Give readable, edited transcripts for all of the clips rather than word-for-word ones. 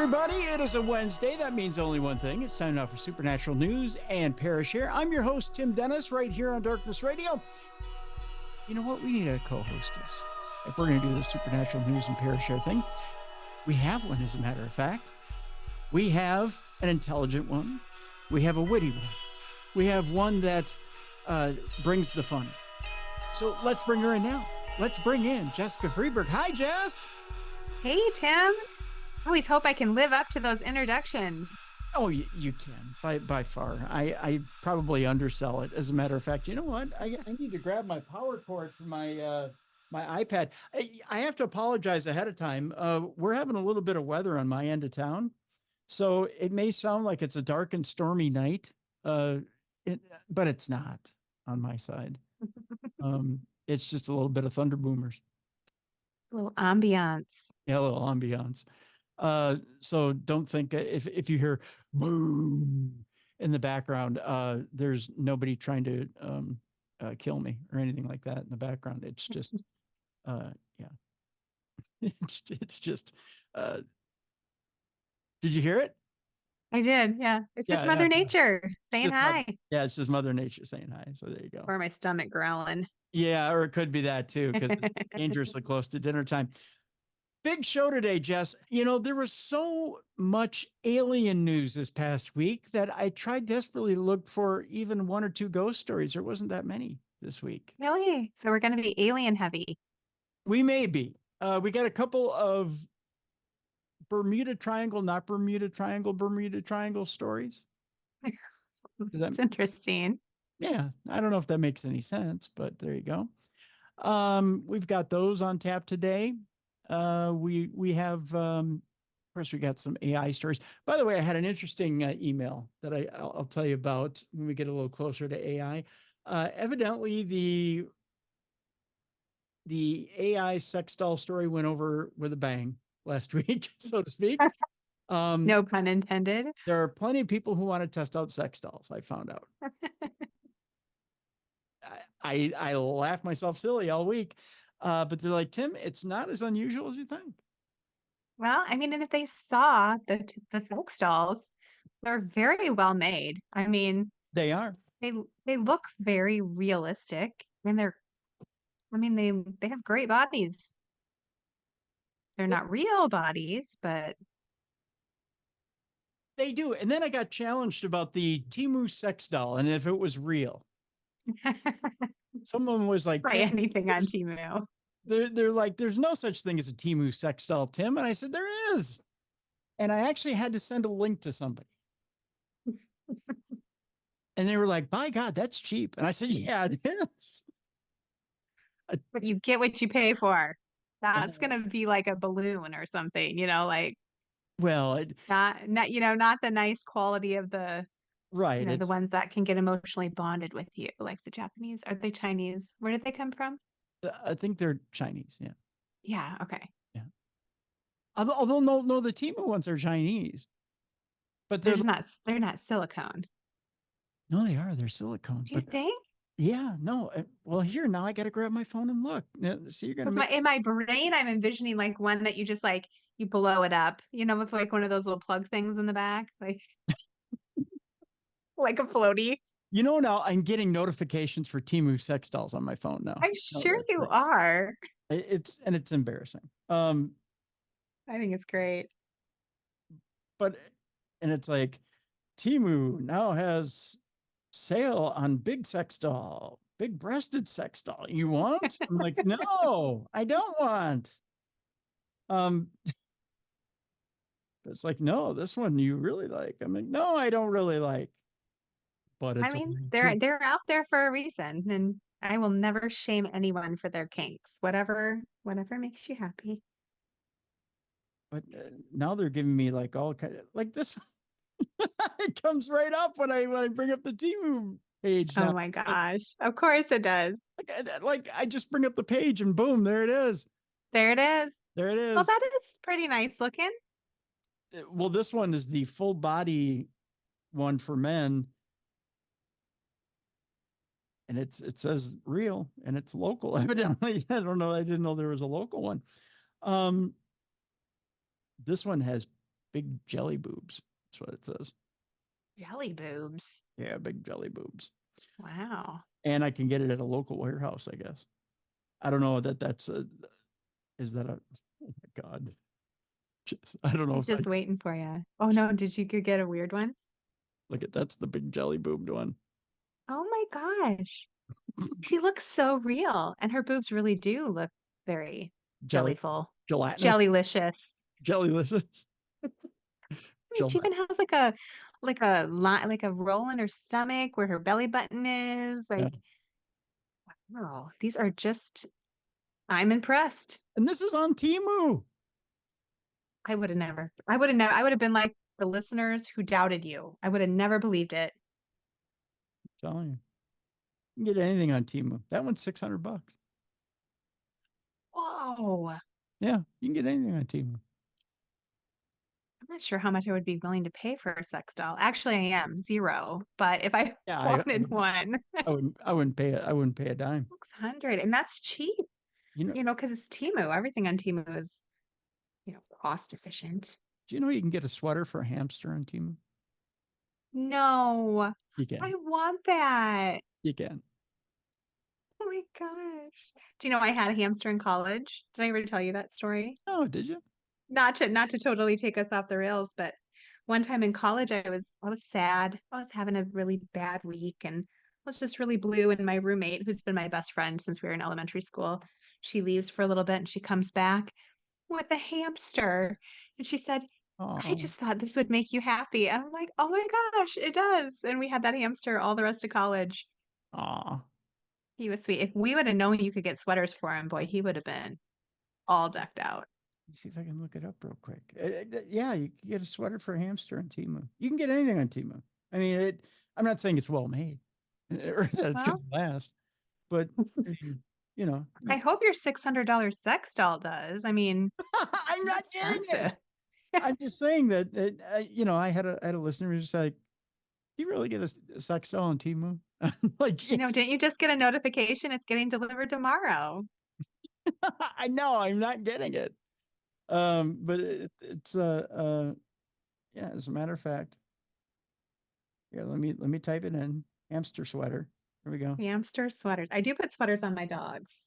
everybody. It is a Wednesday. That means only one thing. It's time now for Supernatural News and Parashare. I'm your host, Tim Dennis, right here on Darkness Radio. You know what? We need a co-hostess if we're going to do the Supernatural News and Parashare thing. We have one, as a matter of fact. We have an intelligent one. We have a witty one. We have one that brings the fun. So let's bring her in now. Let's bring in Jessicafreeburg. Hi, Jess. Hey, Tim. I always hope I can live up to those introductions. Oh, you can by far. I probably undersell it. As a matter of fact, you know what? I need to grab my power cord for my my iPad. I have to apologize ahead of time. We're having a little bit of weather on my end of town, so it may sound like it's a dark and stormy night, but it's not on my side. It's just a little bit of thunder boomers. A little ambiance. Yeah, a little ambiance. So don't think if you hear boom in the background, there's nobody trying to kill me or anything like that in the background. It's just yeah. It's just did you hear it? I did, yeah. It's just Mother Nature saying hi. It's just Mother Nature saying hi. So there you go. Or my stomach growling. Yeah, or it could be that too, because it's dangerously close to dinner time. Big show today, Jess. You know, there was so much alien news this past week that I tried desperately to look for even one or two ghost stories. There wasn't that many this week. Really? So we're going to be alien heavy. We may be. We got a couple of Bermuda Triangle, not Bermuda Triangle stories. That's interesting. Yeah, I don't know if that makes any sense, but there you go. We've got those on tap today. We have, of course, we got some AI stories. By the way, I had an interesting email that I'll tell you about when we get a little closer to AI. Evidently, the AI sex doll story went over with a bang last week, so to speak. No pun intended. There are plenty of people who want to test out sex dolls, I found out. I laughed myself silly all week. But they're like, Tim, it's not as unusual as you think. Well, I mean, and if they saw the sex dolls, they're very well made. I mean, they are. They look very realistic, and they have great bodies. They're not real bodies, but they do. And then I got challenged about the Temu sex doll and if it was real. Someone was like, try anything on Temu. They're like, there's no such thing as a Temu sex doll, Tim. And I said, there is. And I actually had to send a link to somebody. And they were like, by God, that's cheap. And I said, yeah, it is. But you get what you pay for. That's going to be like a balloon or something, like. Well, not the nice quality of the, right. The ones that can get emotionally bonded with you, like the Japanese. Are they Chinese? Where did they come from? I think they're Chinese. Yeah. Yeah. Okay. Yeah. Although no, the Temu ones are Chinese, but they're not silicone. No, they are. They're silicone. Do you think? Yeah. No. Well, here now I got to grab my phone and look. See, you're gonna. In my brain, I'm envisioning like one that you just like you blow it up, with like one of those little plug things in the back, like like a floaty. Now I'm getting notifications for Temu sex dolls on my phone now. I'm sure you are. It's embarrassing. I think it's great. But it's like Temu now has sale on big sex doll, big breasted sex doll. You want? I'm like, no, I don't want. It's like, no, this one you really like. I'm like, no, I don't really like. But it's they're out there for a reason, and I will never shame anyone for their kinks. Whatever makes you happy. But now they're giving me like all kind of like this. It comes right up when I bring up the Temu page. Now. Oh my gosh! Of course it does. Like I just bring up the page and boom, there it is. There it is. There it is. Well, that is pretty nice looking. Well, this one is the full body one for men. And it says real and it's local. Evidently, I don't know. I didn't know there was a local one. This one has big jelly boobs. That's what it says. Jelly boobs. Yeah, big jelly boobs. Wow. And I can get it at a local warehouse, I guess. I don't know that's a, is that a, oh my God. I don't know if Just waiting for you. Oh no, did you get a weird one? look at, that's the big jelly boobed one. Oh my gosh. She looks so real. And her boobs really do look very Jelly, jellyful. gelatinous, Jellylicious. jellylicious, She gelat. even has like a roll in her stomach where her belly button is. Yeah. Like, wow, these are just I'm impressed. And this is on Temu. I would have never. I would have been like the listeners who doubted you. I would have never believed it. I'm telling you. You can get anything on Temu. That one's $600. Whoa. Yeah, you can get anything on Temu. I'm not sure how much I would be willing to pay for a sex doll. Actually, I am 0. But if I Yeah, wanted one, I wouldn't pay it. I wouldn't pay a dime. 600, and that's cheap. You know, Because it's Temu. Everything on Temu is, cost efficient. do you know you can get a sweater for a hamster on Temu? No, You can. I want that. You can. Oh my gosh. Do you know I had a hamster in college? Did I ever tell you that story? Oh, did you? Not to totally take us off the rails, but one time in college I was sad. I was having a really bad week and I was just really blue, and my roommate, who's been my best friend since we were in elementary school, she leaves for a little bit and she comes back with a hamster. And she said, I Oh, just thought this would make you happy. And I'm like, oh my gosh, it does. And we had that hamster all the rest of college. aw. He was sweet. If we would have known you could get sweaters for him, boy, he would have been all decked out. Let's see if I can look it up real quick. Yeah, you can get a sweater for a hamster on Temu. You can get anything on Temu. I mean, I'm not saying it's well made or that it's going Well, to last, but I mean, you know, I hope your $600 sex doll does. I mean, I'm not it's getting it. expensive. I'm just saying that, I had a listener who's like, "You really get a sex doll on Temu?" Like, Didn't you just get a notification it's getting delivered tomorrow? I know I'm not getting it. But it's yeah. As a matter of fact, yeah. Let me type it in. Hamster sweater. Here we go. Hamster sweaters. I do put sweaters on my dogs.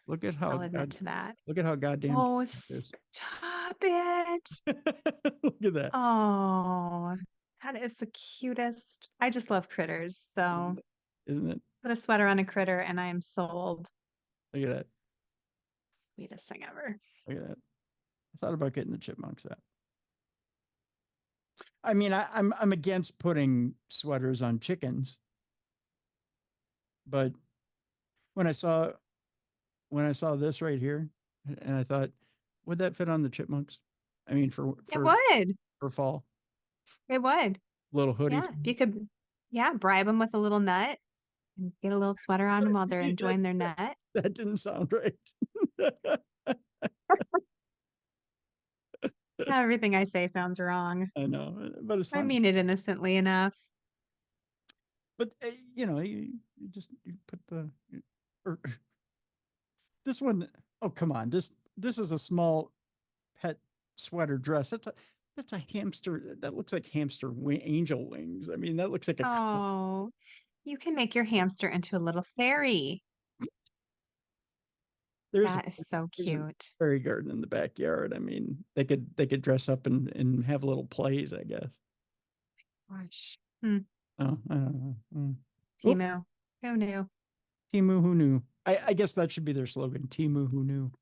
Look at how I'll admit to that. look at how goddamn Oh, cute this stop it. is. Look at that. Oh, that is the cutest. I just love critters. So Isn't it? put a sweater on a critter and I am sold. Look at that. Sweetest thing ever. Look at that. I thought about getting the chipmunks that. I mean, I'm against putting sweaters on chickens, but when I saw this right here, and I thought, would that fit on the chipmunks? I mean, It would. for fall, It would. little hoodie. Yeah. You could, bribe them with a little nut and get a little sweater on them while they're enjoying their nut. That didn't sound right. Everything I say sounds wrong. I know, but it's I fun. mean it innocently enough. But you just put the or this one. Oh, come on. This is a small pet sweater dress. That's a hamster. That looks like hamster angel wings. I mean, that looks like a. Oh, you can make your hamster into a little fairy. There's That is so there's a cute. fairy garden in the backyard. I mean, they could dress up and have little plays, I guess. Gosh. Oh, I don't know. Temu. Who knew? Temu, who knew? I guess that should be their slogan. Temu, who knew?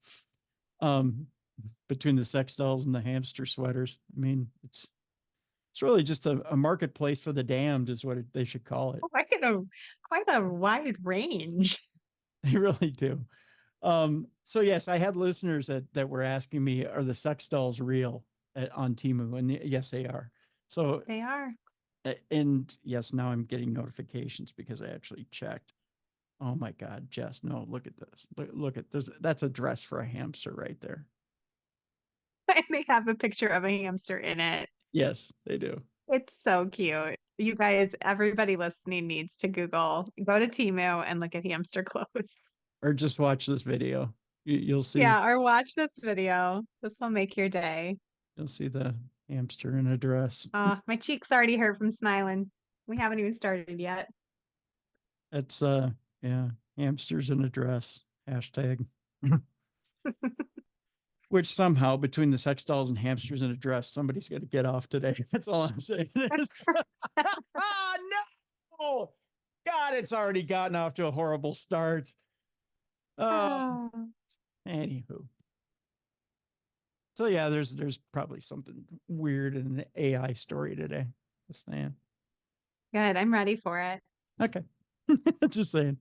Between the sex dolls and the hamster sweaters. I mean, it's really just a marketplace for the damned is what they should call it. Quite a wide range. They really do. So yes, I had listeners that were asking me, are the sex dolls real on Temu? And yes, they are. So They are. and yes, now I'm getting notifications because I actually checked. Oh my God, Jess, no, look at this. Look at this. That's a dress for a hamster right there. And they have a picture of a hamster in it. Yes, they do. It's so cute. You guys, everybody listening needs to go to Temu and look at hamster clothes. Or just watch this video. You'll see. Yeah, or watch this video. This will make your day. You'll see the Hamster in a dress. My cheeks already hurt from smiling. We haven't even started yet. That's yeah, hamsters in a dress. Hashtag. Which somehow between the sex dolls and hamsters in a dress, somebody's got to get off today. That's all I'm saying. No! God, it's already gotten off to a horrible start. Anywho. So yeah, there's probably something weird in the AI story today. Just saying. Good. I'm ready for it. Okay. Just saying.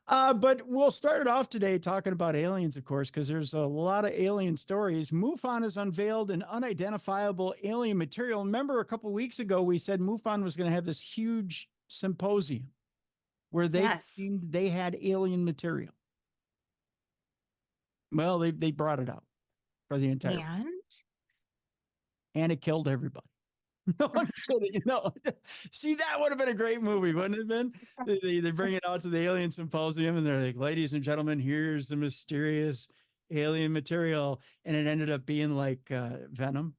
But we'll start off today talking about aliens, of course, because there's a lot of alien stories. MUFON has unveiled an unidentifiable alien material. Remember a couple of weeks ago, we said MUFON was going to have this huge symposium where they claimed they had alien material. Well, they brought it out for the entire and it killed everybody. No, I'm kidding. No, see, that would have been a great movie, wouldn't it have been? They bring it out to the alien symposium and they're like, ladies and gentlemen, here's the mysterious alien material. And it ended up being like Venom.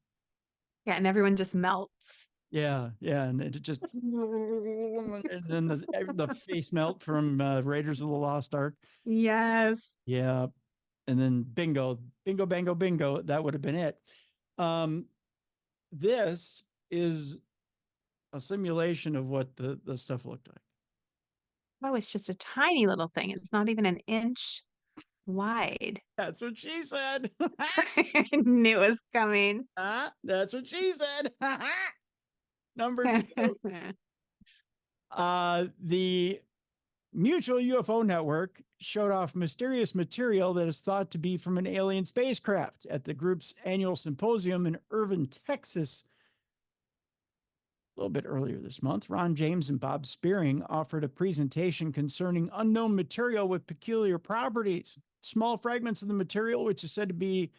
Yeah, and everyone just melts. Yeah, and it just, and then the face melt from Raiders of the Lost Ark. Yes. Yeah. And then bingo, bango, bingo. That would have been it. This is a simulation of what the stuff looked like. Oh, it's just a tiny little thing. It's not even an inch wide. That's what she said. I knew it was coming. That's what she said. Number 2. The Mutual UFO Network showed off mysterious material that is thought to be from an alien spacecraft at the group's annual symposium in Irving, Texas. A little bit earlier this month, Ron James and Bob Spearing offered a presentation concerning unknown material with peculiar properties. Small fragments of the material, which is said to be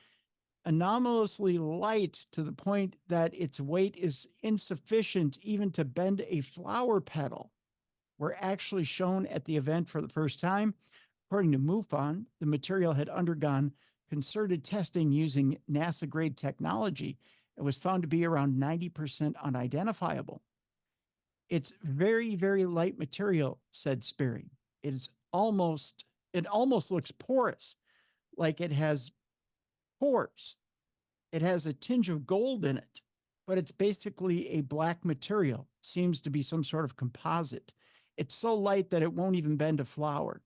anomalously light to the point that its weight is insufficient even to bend a flower petal, were actually shown at the event for the first time. According to MUFON, the material had undergone concerted testing using NASA-grade technology. It was found to be around 90% unidentifiable. It's very, very light material, said Spearing. It almost looks porous, like it has pores. It has a tinge of gold in it, but it's basically a black material. Seems to be some sort of composite. It's so light that it won't even bend a flower.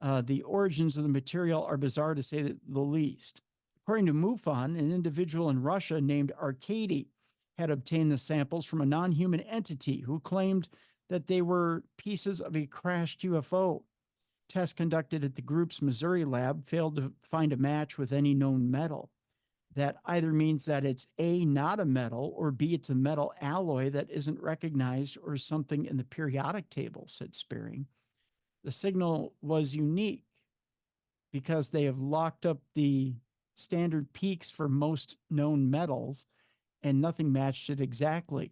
The origins of the material are bizarre to say the least. According to MUFON, an individual in Russia named Arkady had obtained the samples from a non-human entity who claimed that they were pieces of a crashed UFO. Tests conducted at the group's Missouri lab failed to find a match with any known metal. That either means that it's A, not a metal, or B, it's a metal alloy that isn't recognized or something in the periodic table, said Spearing. The signal was unique because they have locked up the standard peaks for most known metals and nothing matched it exactly.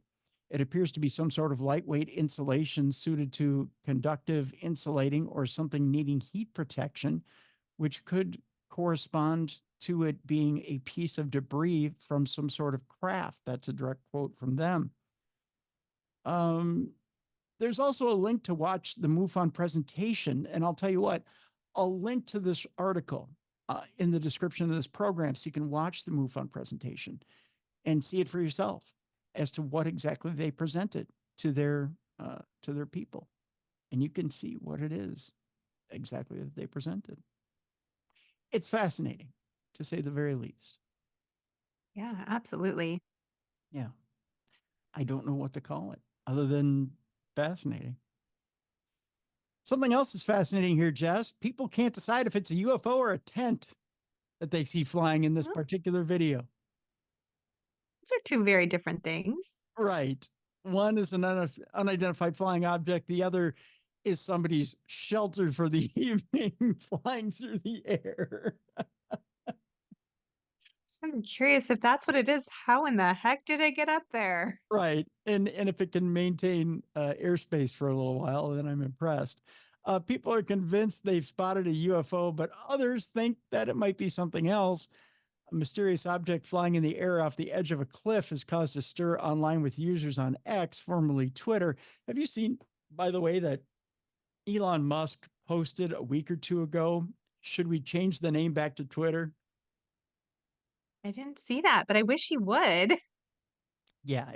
It appears to be some sort of lightweight insulation suited to conductive insulating or something needing heat protection, which could correspond to it being a piece of debris from some sort of craft. That's a direct quote from them. There's also a link to watch the MUFON presentation, and I'll tell you what, I'll link to this article in the description of this program so you can watch the MUFON presentation and see it for yourself as to what exactly they presented to their people. And you can see what it is exactly that they presented. It's fascinating, to say the very least. Yeah, absolutely. Yeah. I don't know what to call it other than fascinating. Something else is fascinating here, Jess. People can't decide if it's a UFO or a tent that they see flying in this particular video. Those are two very different things. Right. One is an unidentified flying object. The other is somebody's shelter for the evening flying through the air. I'm curious if that's what it is. How in the heck did it get up there? Right. And if it can maintain airspace for a little while, then I'm impressed. People are convinced they've spotted a UFO, but others think that it might be something else. a mysterious object flying in the air off the edge of a cliff has caused a stir online with users on X, formerly Twitter. Have you seen, by the way, that Elon Musk posted a week or two ago? Should we change the name back to Twitter? I didn't see that, but I wish he would. Yeah,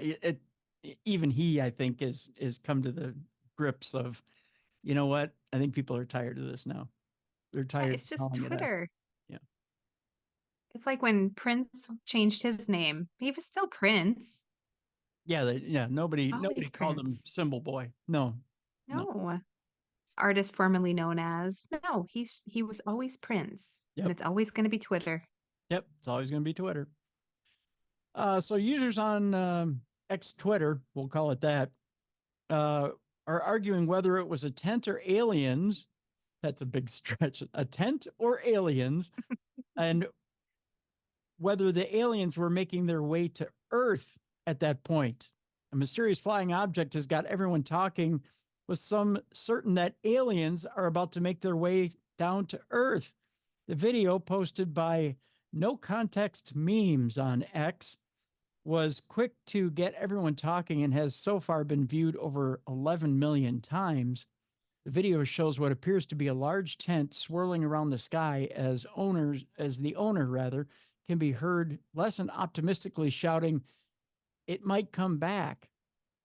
even he, I think, is come to the grips of, you know what? I think people are tired of this now. They're tired It's of just calling it X. Twitter. Yeah. It's like when Prince changed his name. He was still Prince. Yeah, nobody Always called him Prince. Symbol Boy. No. No. Artist formerly known as. No, he was always Prince. And Yep. it's always going to be Twitter. Yep. It's always going to be Twitter. So users on X Twitter, we'll call it that, are arguing whether it was a tent or aliens. That's a big stretch. A tent or aliens, and whether the aliens were making their way to Earth at that point. A mysterious flying object has got everyone talking, with some certain that aliens are about to make their way down to Earth. The video, posted by No Context Memes on X, was quick to get everyone talking and has so far been viewed over 11 million times. The video shows what appears to be a large tent swirling around the sky as the owner can be heard less than optimistically shouting, "It might come back."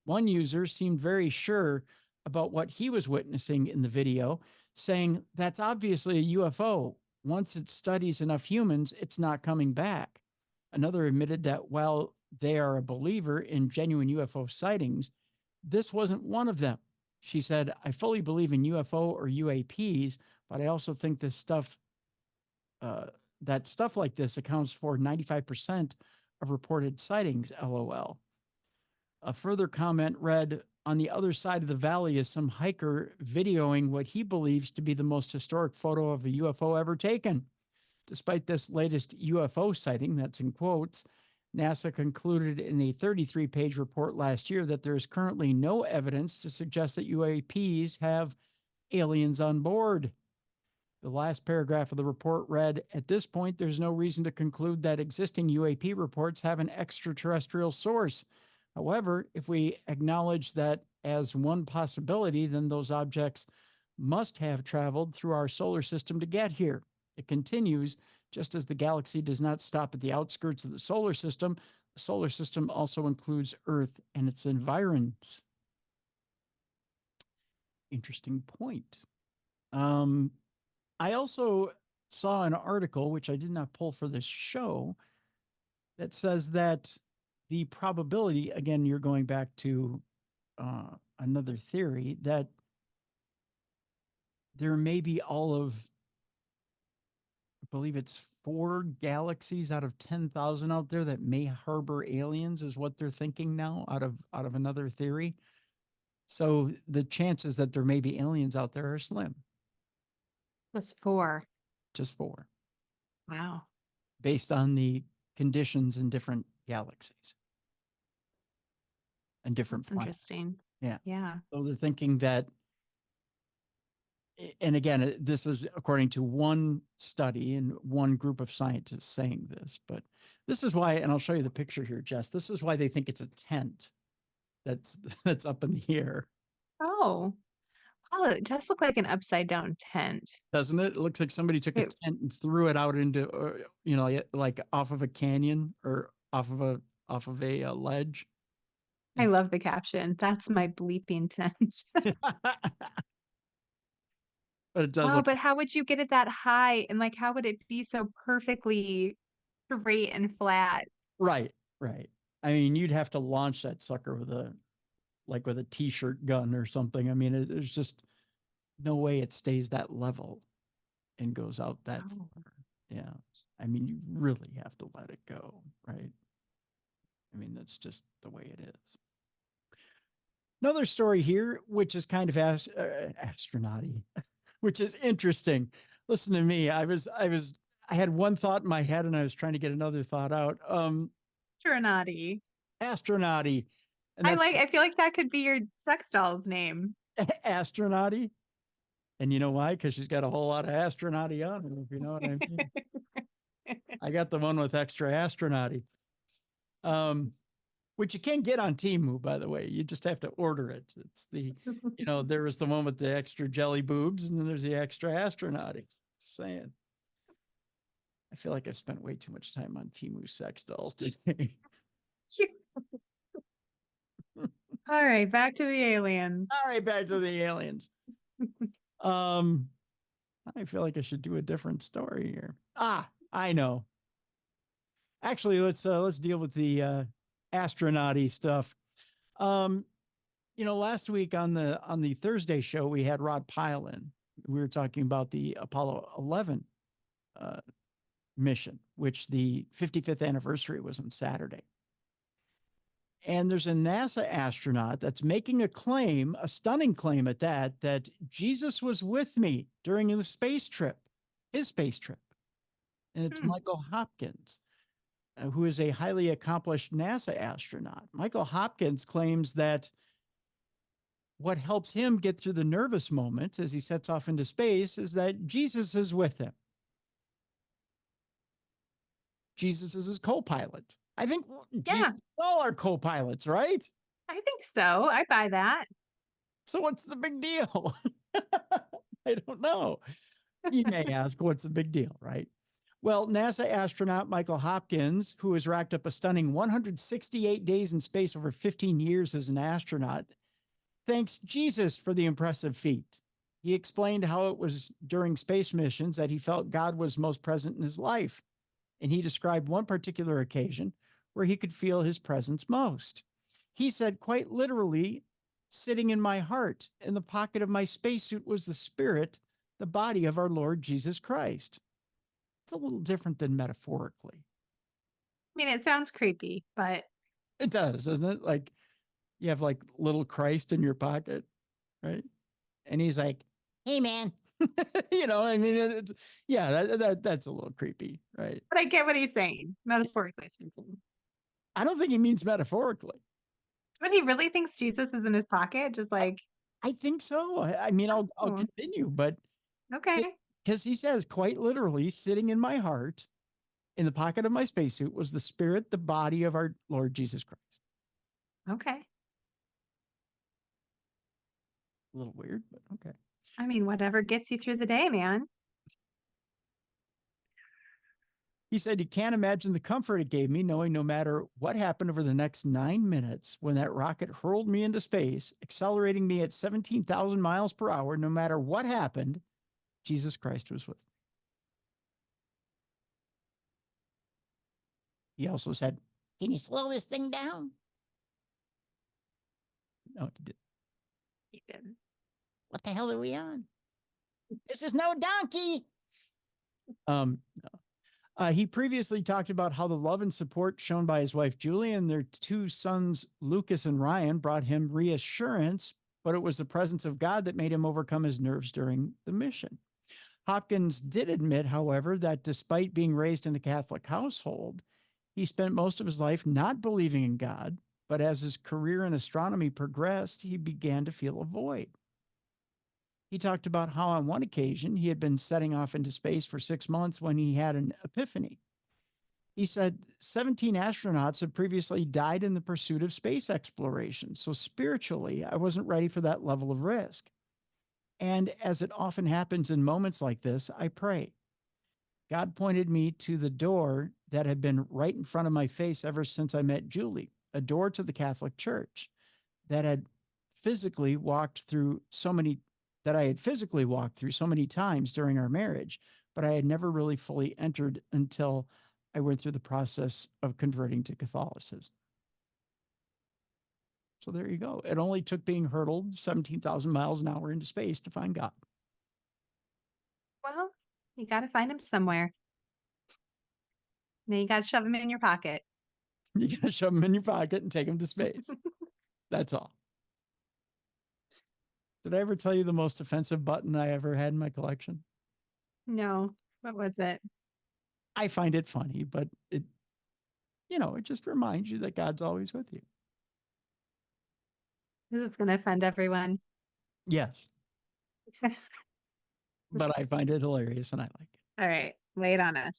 One user seemed very sure about what he was witnessing in the video, saying, "That's obviously a UFO. Once it studies enough humans, it's not coming back." Another admitted that while they are a believer in genuine UFO sightings, this wasn't one of them. She said, "I fully believe in UFO or UAPs, but I also think that stuff like this accounts for 95% of reported sightings, LOL." A further comment read, "On the other side of the valley is some hiker videoing what he believes to be the most historic photo of a UFO ever taken." Despite this latest UFO sighting, that's in quotes, NASA concluded in a 33-page report last year that there is currently no evidence to suggest that UAPs have aliens on board. The last paragraph of the report read, "At this point, there's no reason to conclude that existing UAP reports have an extraterrestrial source. However, if we acknowledge that as one possibility, then those objects must have traveled through our solar system to get here." It continues, "Just as the galaxy does not stop at the outskirts of the solar system also includes Earth and its environs." Interesting point. I also saw an article, which I did not pull for this show, that says that the probability, again, you're going back to another theory, that there may be all of, I believe it's 4 galaxies out of 10,000 out there that may harbor aliens, is what they're thinking now, out of another theory. So the chances that there may be aliens out there are slim. Plus 4. Just 4. Wow. Based on the conditions in different galaxies and different That's planets. interesting. Yeah. Yeah. So they're thinking that, and again, this is according to one study and one group of scientists saying this, but this is why, and I'll show you the picture here, Jess. This is why they think it's a tent that's up in the air. Oh, well, it does look like an upside down tent. Doesn't it? It looks like somebody took a tent and threw it out into, like off of a canyon or off of a ledge. I love the caption. "That's my bleeping tent." But it does Wow, look but how would you get it that high? And like, how would it be so perfectly straight and flat? right. I mean, you'd have to launch that sucker with a t-shirt gun or something. I mean, there's just no way it stays that level and goes out that far. Yeah. I mean, you really have to let it go, right? I mean, that's just the way it is. Another story here, which is kind of astronauty, which is interesting. Listen to me. I had one thought in my head and I was trying to get another thought out. Astronauty. Astronauty. And that's I feel like that could be your sex doll's name. astronauty. And you know why? Because she's got a whole lot of astronauty on her, if you know what I mean. I got the one with extra astronauty. Which you can get on Temu, by the way. You just have to order it. It's the, there was the one with the extra jelly boobs, and then there's the extra astronautic. Just saying. I feel like I've spent way too much time on Temu sex dolls today. All right, back to the aliens. All right, back to the aliens. I feel like I should do a different story here. I know. Actually, let's deal with the astronauty stuff. Last week on the Thursday show, we had Rod Pylon. We were talking about the Apollo 11 mission, which the 55th anniversary was on Saturday. And there's a NASA astronaut that's making a claim, a stunning claim at that Jesus was with me during the space trip, his space trip. And it's Michael Hopkins, who is a highly accomplished NASA astronaut. Michael Hopkins claims that what helps him get through the nervous moments as he sets off into space is that Jesus is with him. Jesus is his co-pilot. I think Jesus is all our co-pilots, right? I think so. I buy that. So what's the big deal? I don't know. You may ask, what's the big deal, right? Well, NASA astronaut Michael Hopkins, who has racked up a stunning 168 days in space over 15 years as an astronaut, thanks Jesus for the impressive feat. He explained how it was during space missions that he felt God was most present in his life. And he described one particular occasion where he could feel his presence most. He said, quite literally, sitting in my heart, in the pocket of my spacesuit was the spirit, the body of our Lord Jesus Christ. It's a little different than metaphorically. I mean, it sounds creepy, but it does, doesn't it? Like you have like little Christ in your pocket, right? And he's like, hey, man. I mean, it's that's a little creepy, right? But I get what he's saying, metaphorically speaking. I don't think he means metaphorically. But he really thinks Jesus is in his pocket, just like I think so. I mean, I'll continue, but okay, because he says quite literally, sitting in my heart, in the pocket of my spacesuit, was the spirit, the body of our Lord Jesus Christ. Okay. A little weird, but okay. I mean, whatever gets you through the day, man. He said, you can't imagine the comfort it gave me knowing no matter what happened over the next 9 minutes when that rocket hurled me into space, accelerating me at 17,000 miles per hour, no matter what happened, Jesus Christ was with me. He also said, can you slow this thing down? No, he didn't. He didn't. What the hell are we on? This is no donkey. No. He previously talked about how the love and support shown by his wife, Julie, and their two sons, Lucas and Ryan, brought him reassurance, but it was the presence of God that made him overcome his nerves during the mission. Hopkins did admit, however, that despite being raised in a Catholic household, he spent most of his life not believing in God, but as his career in astronomy progressed, he began to feel a void. He talked about how on one occasion he had been setting off into space for 6 months when he had an epiphany. He said 17 astronauts had previously died in the pursuit of space exploration. So spiritually, I wasn't ready for that level of risk. And as it often happens in moments like this, I pray. God pointed me to the door that had been right in front of my face ever since I met Julie, a door to the Catholic Church that had physically walked through so many times during our marriage, but I had never really fully entered until I went through the process of converting to Catholicism. So there you go. It only took being hurtled 17,000 miles an hour into space to find God. Well, you got to find him somewhere. Then you got to shove him in your pocket. You got to shove him in your pocket and take him to space. That's all. Did I ever tell you the most offensive button I ever had in my collection? No. What was it? I find it funny, but it just reminds you that God's always with you. This is going to offend everyone. Yes. But I find it hilarious and I like it. All right. Lay it on us.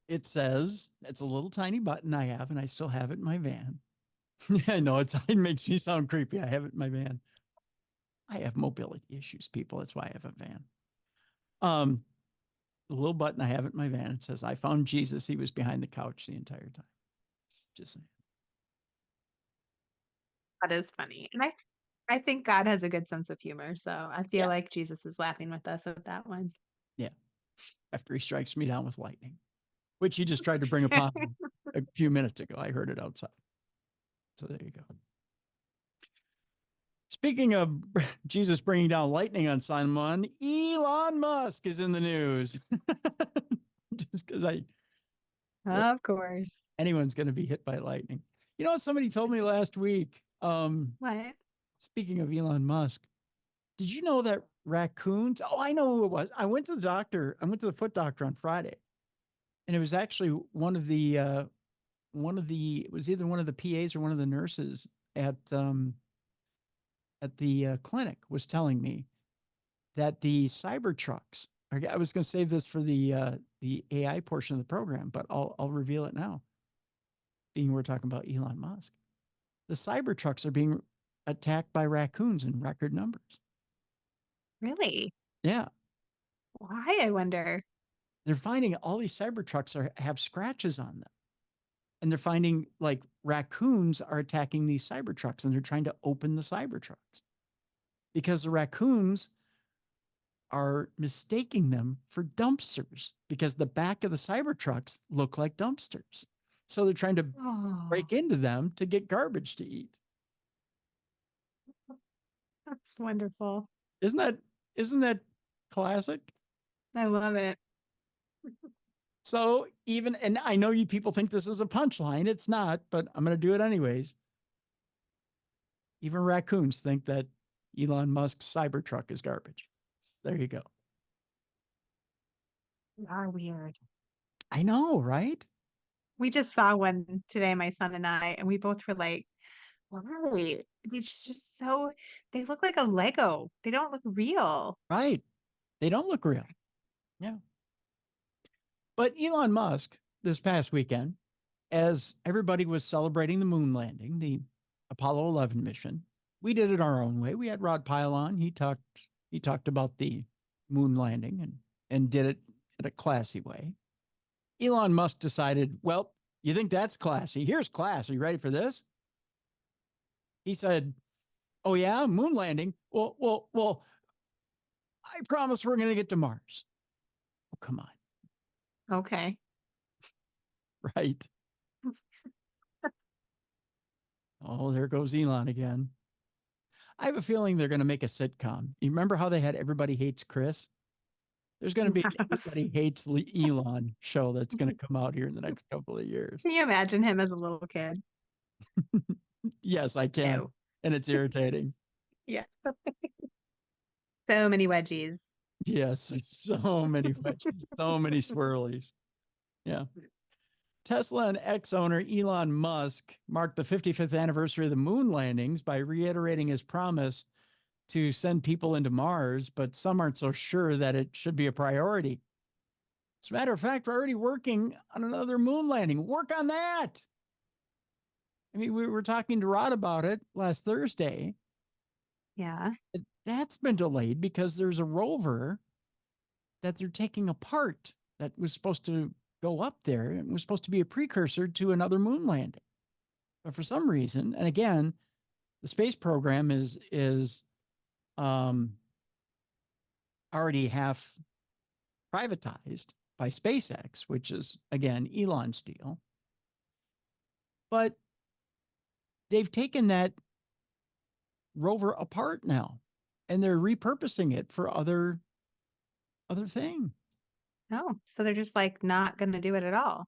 It says, it's a little tiny button I have, and I still have it in my van. I know it makes me sound creepy. I have it in my van. I have mobility issues, people. That's why I have a van. The little button I have it in my van. It says, I found Jesus. He was behind the couch the entire time. Just saying. That is funny. And I think God has a good sense of humor. So I feel Yeah. like Jesus is laughing with us at that one. Yeah. After he strikes me down with lightning, which he just tried to bring upon me a few minutes ago. I heard it outside. So there you go. Speaking of Jesus bringing down lightning on someone, Elon Musk is in the news. Just because I feel Of course. anyone's going to be hit by lightning. You know what somebody told me last week? What? Speaking of Elon Musk, did you know that raccoons? Oh, I know who it was. I went to the doctor. I went to the foot doctor on Friday, and it was actually it was either one of the PAs or one of the nurses at the clinic was telling me that the Cybertrucks. I was going to save this for the AI portion of the program, but I'll reveal it now. Being we're talking about Elon Musk, the Cybertrucks are being attacked by raccoons in record numbers. Really? Yeah, Why, I wonder? they're finding all these Cybertrucks have scratches on them, and they're finding like raccoons are attacking these Cybertrucks, and they're trying to open the Cybertrucks because the raccoons are mistaking them for dumpsters because the back of the Cybertrucks look like dumpsters. So they're trying to Oh, break into them to get garbage to eat. that's wonderful. Isn't that classic? I love it. So even, and I know you people think this is a punchline. It's not, but I'm going to do it anyways. Even raccoons think that Elon Musk's Cybertruck is garbage. There you go. You are weird. I know, right? We just saw one today, my son and I, and we both were like, why? It's just so, they look like a Lego. They don't look real. Right. They don't look real. Yeah. But Elon Musk this past weekend, as everybody was celebrating the moon landing, the Apollo 11 mission, we did it our own way. We had Rod Pyle on. He talked about the moon landing and did it in a classy way. Elon Musk decided, well, you think that's classy? Here's class. Are you ready for this? He said, oh yeah, moon landing. Well, I promise we're going to get to Mars. Oh, come on. Okay. Right. Oh, there goes Elon again. I have a feeling they're going to make a sitcom. You remember how they had Everybody Hates Chris? There's going to be an Yes. Everybody Hates Elon show that's going to come out here in the next couple of years. Can you imagine him as a little kid? Yes, I can. No. And it's irritating. Yeah. So many wedgies. Yes, so many wedges, so many swirlies. Yeah. Tesla and ex-owner Elon Musk marked the 55th anniversary of the moon landings by reiterating his promise to send people into Mars, but some aren't so sure that it should be a priority. As a matter of fact, we're already working on another moon landing. Work on that. I mean, we were talking to Rod about it last Thursday. Yeah. That's been delayed because there's a rover that they're taking apart that was supposed to go up there and was supposed to be a precursor to another moon landing. But for some reason, and again, the space program is already half privatized by SpaceX, which is again Elon's deal. But they've taken that rover apart now, and they're repurposing it for other thing. Oh, so they're just like not going to do it at all.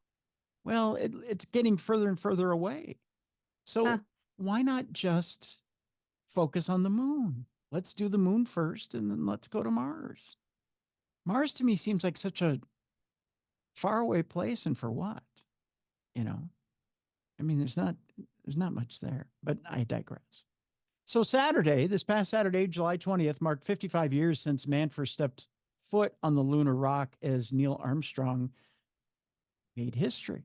Well, it's getting further and further away. So Huh. why not just focus on the moon? Let's do the moon first, and then let's go to Mars. Mars to me seems like such a faraway place, and for what? You know, I mean, there's not much there, but I digress. So this past Saturday, July 20th, marked 55 years since man first stepped foot on the lunar rock as Neil Armstrong made history.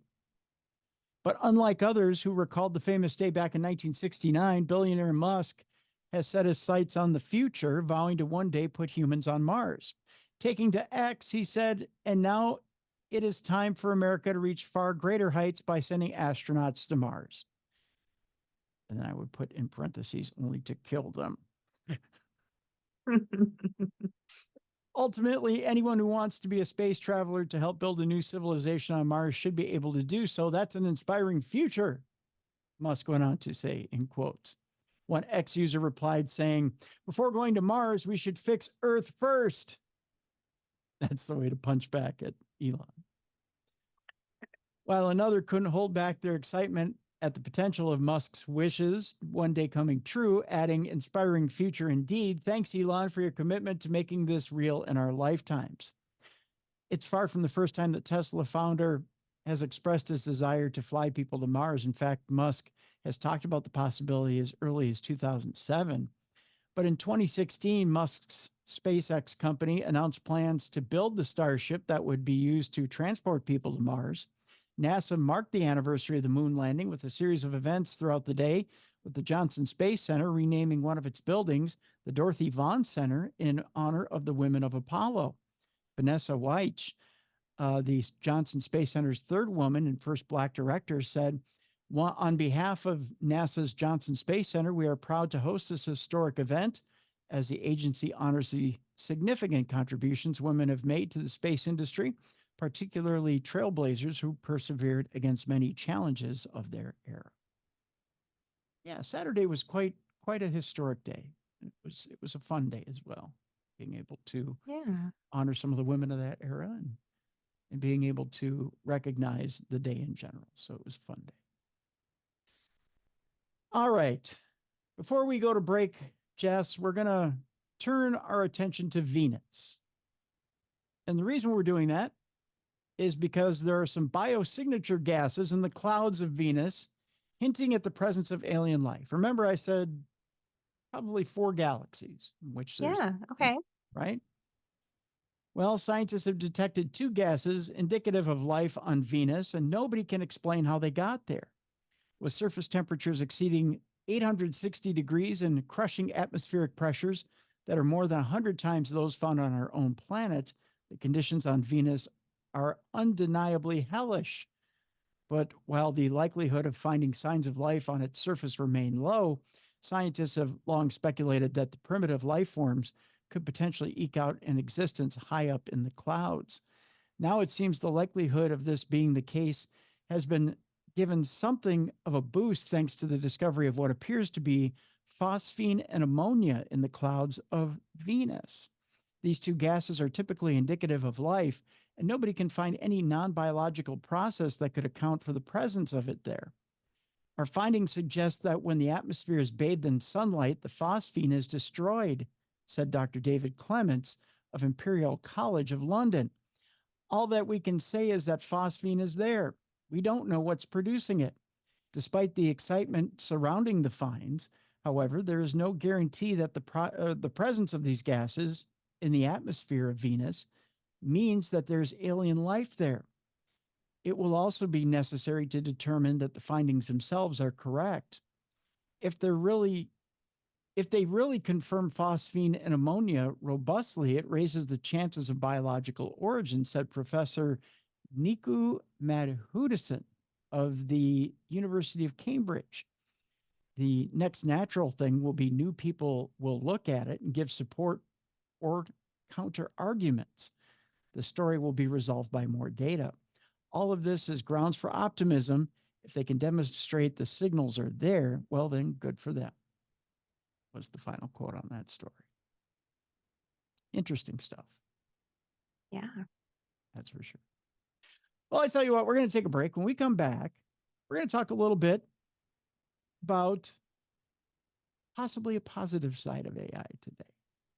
But unlike others who recalled the famous day back in 1969, billionaire Musk has set his sights on the future, vowing to one day put humans on Mars. Taking to X, he said, and now it is time for America to reach far greater heights by sending astronauts to Mars. And then I would put in parentheses, only to kill them. Ultimately, anyone who wants to be a space traveler to help build a new civilization on Mars should be able to do so. That's an inspiring future, Musk went on to say in quotes. One X user replied saying, before going to Mars, we should fix Earth first. That's the way to punch back at Elon. While another couldn't hold back their excitement at the potential of Musk's wishes one day coming true, adding, inspiring future indeed. Thanks, Elon, for your commitment to making this real in our lifetimes. It's far from the first time that Tesla founder has expressed his desire to fly people to Mars. In fact, Musk has talked about the possibility as early as 2007. But in 2016, Musk's SpaceX company announced plans to build the Starship that would be used to transport people to Mars. NASA marked the anniversary of the moon landing with a series of events throughout the day, with the Johnson Space Center renaming one of its buildings the Dorothy Vaughan Center in honor of the women of Apollo. Vanessa Weich, the Johnson Space Center's third woman and first Black director, said, on behalf of NASA's Johnson Space Center, we are proud to host this historic event as the agency honors the significant contributions women have made to the space industry, particularly trailblazers who persevered against many challenges of their era. Yeah, Saturday was quite a historic day. It was a fun day as well, being able to honor some of the women of that era and being able to recognize the day in general. So it was a fun day. All right. Before we go to break, Jess, we're going to turn our attention to Venus. And the reason we're doing that is because there are some biosignature gases in the clouds of Venus hinting at the presence of alien life. Remember, I said probably 4 galaxies, which there's, okay. Right? Well, scientists have detected 2 gases indicative of life on Venus, and nobody can explain how they got there. With surface temperatures exceeding 860 degrees and crushing atmospheric pressures that are more than 100 times those found on our own planet, the conditions on Venus are undeniably hellish. But while the likelihood of finding signs of life on its surface remain low, scientists have long speculated that the primitive life forms could potentially eke out an existence high up in the clouds. Now it seems the likelihood of this being the case has been given something of a boost thanks to the discovery of what appears to be phosphine and ammonia in the clouds of Venus. These 2 gases are typically indicative of life, and nobody can find any non-biological process that could account for the presence of it there. Our findings suggest that when the atmosphere is bathed in sunlight, the phosphine is destroyed, said Dr. David Clements of Imperial College of London. All that we can say is that phosphine is there. We don't know what's producing it. Despite the excitement surrounding the finds, however, there is no guarantee that the presence of these gases in the atmosphere of Venus means that there's alien life there. It will also be necessary to determine that the findings themselves are correct. If they really confirm phosphine and ammonia robustly, it raises the chances of biological origin, said Professor Niku Madhudasan of the University of Cambridge. The next natural thing will be new people will look at it and give support or counter arguments. The story will be resolved by more data. All of this is grounds for optimism. If they can demonstrate the signals are there, well, then good for them, was the final quote on that story. Interesting stuff. Yeah. That's for sure. Well, I tell you what, we're going to take a break. When we come back, we're going to talk a little bit about possibly a positive side of AI today.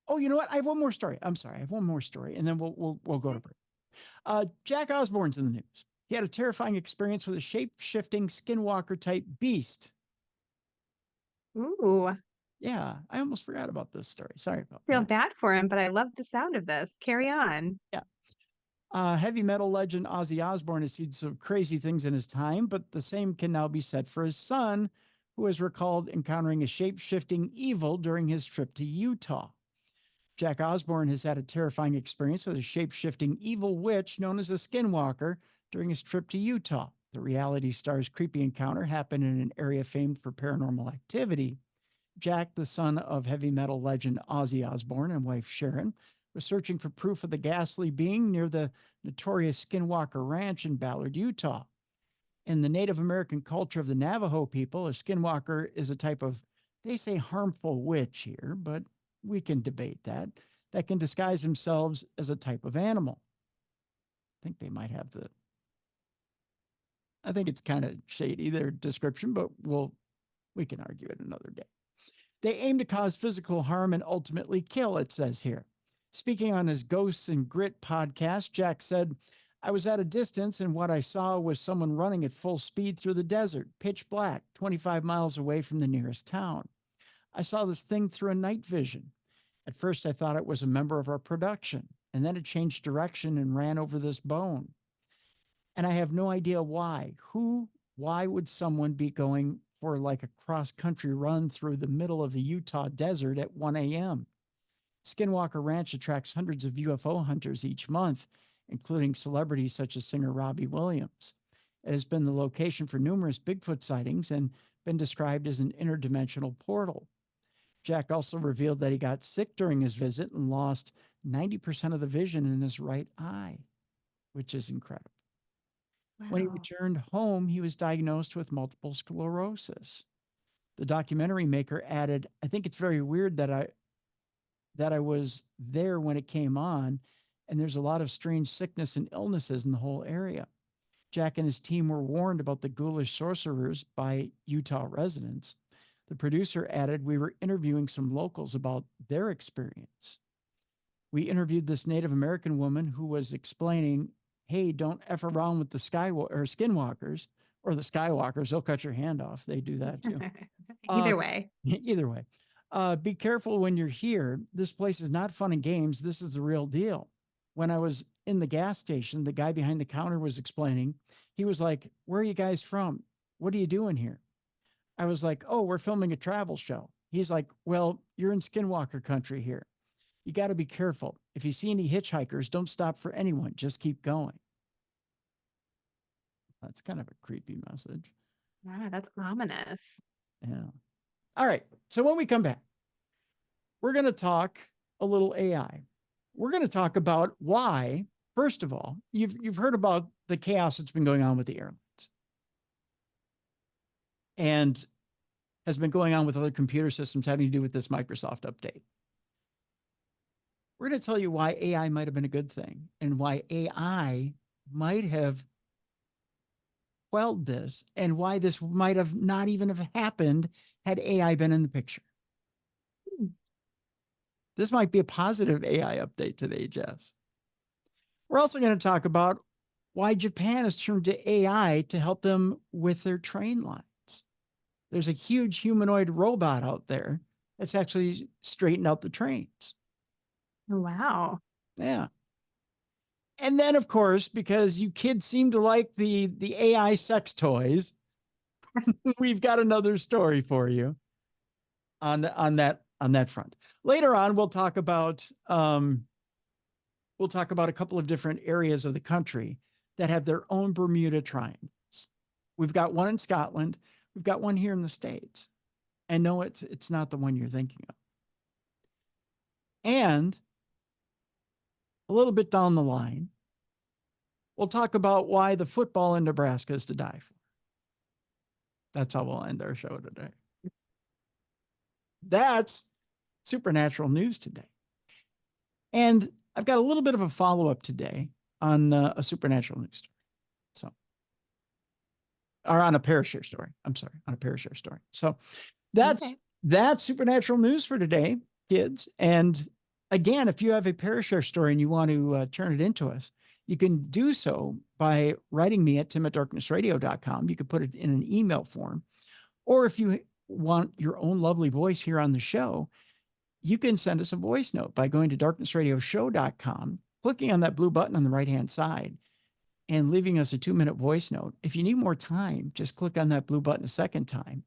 Oh, you know what? I have one more story. I'm sorry. I have one more story, and then we'll go to break. Jack Osbourne's in the news. He had a terrifying experience with a shape-shifting Skinwalker type beast. Ooh. Yeah, I almost forgot about this story. Sorry about Feel that. bad for him, but I love the sound of this. Carry on. Yeah. Heavy metal legend Ozzy Osbourne has seen some crazy things in his time, but the same can now be said for his son, who has recalled encountering a shape-shifting evil during his trip to Utah. Jack Osbourne has had a terrifying experience with a shape-shifting evil witch known as a Skinwalker during his trip to Utah. The reality star's creepy encounter happened in an area famed for paranormal activity. Jack, the son of heavy metal legend Ozzy Osbourne and wife Sharon, was searching for proof of the ghastly being near the notorious Skinwalker Ranch in Ballard, Utah. In the Native American culture of the Navajo people, a Skinwalker is a type of, they say, harmful witch here, but we can debate that can disguise themselves as a type of animal. I think they might have I think it's kind of shady, their description, but we can argue it another day. They aim to cause physical harm and ultimately kill, it says here. Speaking on his Ghosts and Grit podcast, Jack said, I was at a distance and what I saw was someone running at full speed through the desert, pitch black, 25 miles away from the nearest town. I saw this thing through a night vision. At first, I thought it was a member of our production, and then it changed direction and ran over this bone. And I have no idea why. Why would someone be going for like a cross-country run through the middle of the Utah desert at 1 a.m.? Skinwalker Ranch attracts hundreds of UFO hunters each month, including celebrities such as singer Robbie Williams. It has been the location for numerous Bigfoot sightings and been described as an interdimensional portal. Jack also revealed that he got sick during his visit and lost 90% of the vision in his right eye, which is incredible. Wow. When he returned home, he was diagnosed with multiple sclerosis. The documentary maker added, I think it's very weird that I was there when it came on, and there's a lot of strange sickness and illnesses in the whole area. Jack and his team were warned about the ghoulish sorcerers by Utah residents. The producer added, we were interviewing some locals about their experience. We interviewed this Native American woman who was explaining, hey, don't F around with the skinwalkers or the skywalkers. They'll cut your hand off. They do that too. Either way. Either way. Be careful when you're here. This place is not fun and games. This is the real deal. When I was in the gas station, the guy behind the counter was explaining. He was like, where are you guys from? What are you doing here? I was like, oh, we're filming a travel show. He's like, well, you're in Skinwalker country here. You got to be careful. If you see any hitchhikers, don't stop for anyone. Just keep going. That's kind of a creepy message. Yeah, that's ominous. Yeah. All right. So when we come back, we're going to talk a little AI. We're going to talk about why, first of all, you've heard about the chaos that's been going on with the airlines and has been going on with other computer systems having to do with this Microsoft update. We're going to tell you why AI might have been a good thing and why AI might have quelled this and why this might have not even have happened had AI been in the picture. This might be a positive AI update today, Jess. We're also going to talk about why Japan has turned to AI to help them with their train lines. There's a huge humanoid robot out there that's actually straightened out the trains. Wow. Yeah. And then, of course, because you kids seem to like the AI sex toys, we've got another story for you on that front. Later on, we'll talk about a couple of different areas of the country that have their own Bermuda triangles. We've got one in Scotland. We've got one here in the States. And no, it's not the one you're thinking of. And a little bit down the line, we'll talk about why the football in Nebraska is to die for. That's how we'll end our show today. That's supernatural news today. And I've got a little bit of a follow-up today on a supernatural news story. So, or on a Parashare story. I'm sorry, on a Parashare story. So that's supernatural news for today, kids. And again, if you have a Parashare story and you want to turn it into us, you can do so by writing me at tim@darknessradio.com. You can put it in an email form. Or if you want your own lovely voice here on the show, you can send us a voice note by going to darknessradioshow.com, clicking on that blue button on the right-hand side and leaving us a 2-minute voice note. If you need more time, just click on that blue button a second time.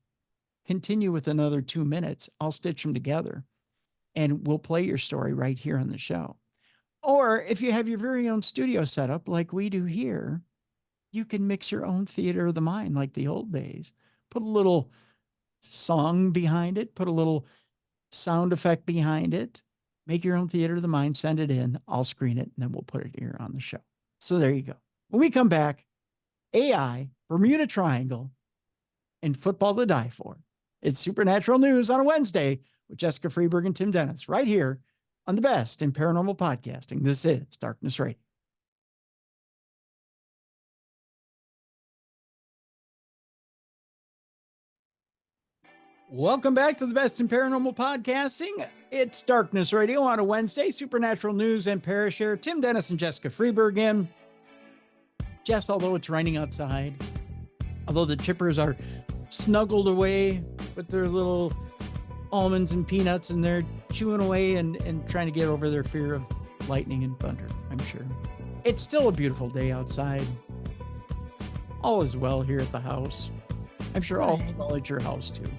Continue with another 2 minutes. I'll stitch them together and we'll play your story right here on the show. Or if you have your very own studio setup like we do here, you can mix your own theater of the mind like the old days. Put a little song behind it, put a little sound effect behind it, make your own theater of the mind, send it in, I'll screen it, and then we'll put it here on the show. So there you go. When we come back, AI, Bermuda Triangle, and football to die for. It's Supernatural News on a Wednesday with Jessicafreeburg and Tim Dennis right here on the best in paranormal podcasting. This is Darkness Radio. Welcome back to the best in paranormal podcasting. It's Darkness Radio on a Wednesday, Supernatural News and Parashare. Tim Dennis and Jessicafreeburg in. Jess, although it's raining outside, although the chippers are snuggled away with their little almonds and peanuts and they're chewing away and trying to get over their fear of lightning and thunder, I'm sure. It's still a beautiful day outside. All is well here at the house. I'm sure all is well at your house too.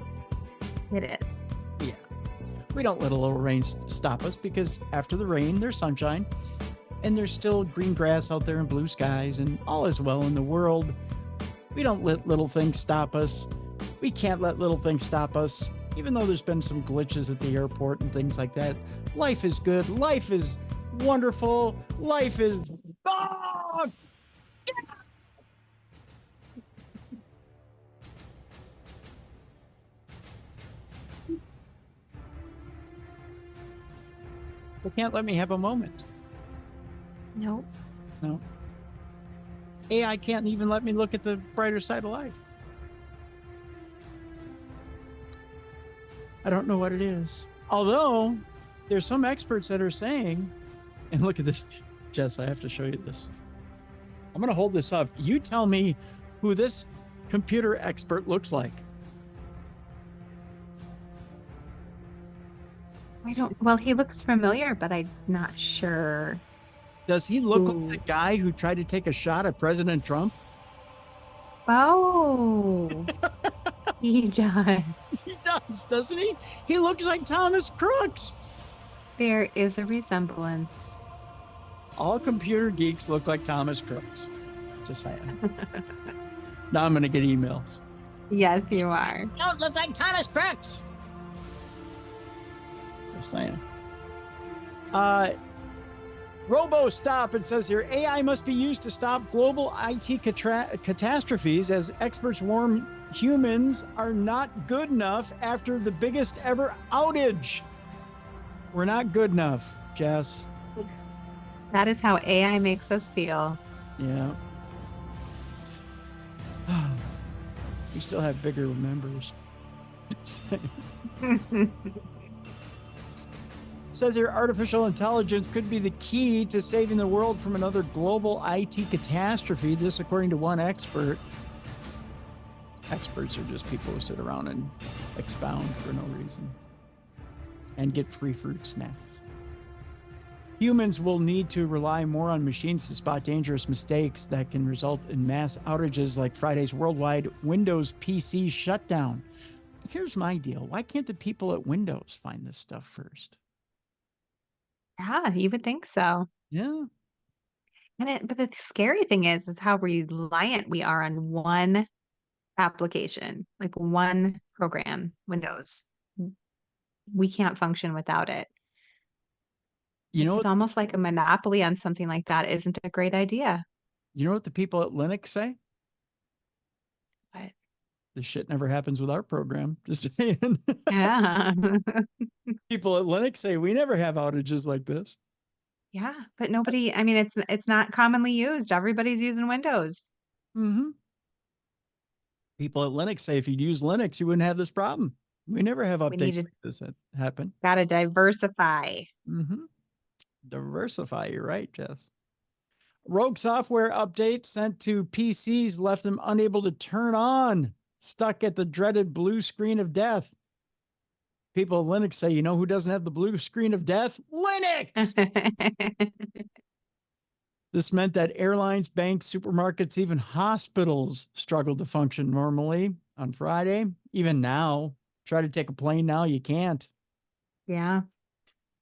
It is. Yeah. We don't let a little rain stop us because after the rain, there's sunshine and there's still green grass out there and blue skies and all is well in the world. We don't let little things stop us. We can't let little things stop us, even though there's been some glitches at the airport and things like that. Life is good. Life is wonderful. Life is... Oh! Yeah! They can't let me have a moment. Nope. No. AI can't even let me look at the brighter side of life. I don't know what it is. Although there's some experts that are saying, and look at this, Jess, I have to show you this. I'm going to hold this up. You tell me who this computer expert looks like. Well, he looks familiar, but I'm not sure. Does he look like the guy who tried to take a shot at President Trump? Oh, he does. He does, doesn't he? He looks like Thomas Crooks. There is a resemblance. All computer geeks look like Thomas Crooks. Just saying. Now I'm going to get emails. Yes, you are. Don't look like Thomas Crooks. Just saying. Robo Stop, it says here, AI must be used to stop global IT catastrophes as experts warn humans are not good enough after the biggest ever outage. We're not good enough, Jess. That is how AI makes us feel. Yeah. We still have bigger members. Says here, artificial intelligence could be the key to saving the world from another global IT catastrophe. This, according to one expert. Experts are just people who sit around and expound for no reason and get free fruit snacks. Humans will need to rely more on machines to spot dangerous mistakes that can result in mass outages like Friday's worldwide Windows PC shutdown. Here's my deal. Why can't the people at Windows find this stuff first? Yeah, you would think so. Yeah. But the scary thing is how reliant we are on one application, like one program, Windows. We can't function without it. It's almost like a monopoly on something like that isn't a great idea. You know what the people at Linux say? What? This shit never happens with our program. Just saying. Yeah. People at Linux say we never have outages like this. Yeah, but nobody, I mean, it's not commonly used. Everybody's using Windows. Mm-hmm. People at Linux say if you'd use Linux, you wouldn't have this problem. We never have updates like this that happen. Gotta diversify. Mm-hmm. Diversify, you're right, Jess. Rogue software update sent to PCs left them unable to turn on, stuck at the dreaded blue screen of death. People at Linux say, you know who doesn't have the blue screen of death? Linux! This meant that airlines, banks, supermarkets, even hospitals struggled to function normally on Friday. Even now, try to take a plane now, you can't. Yeah.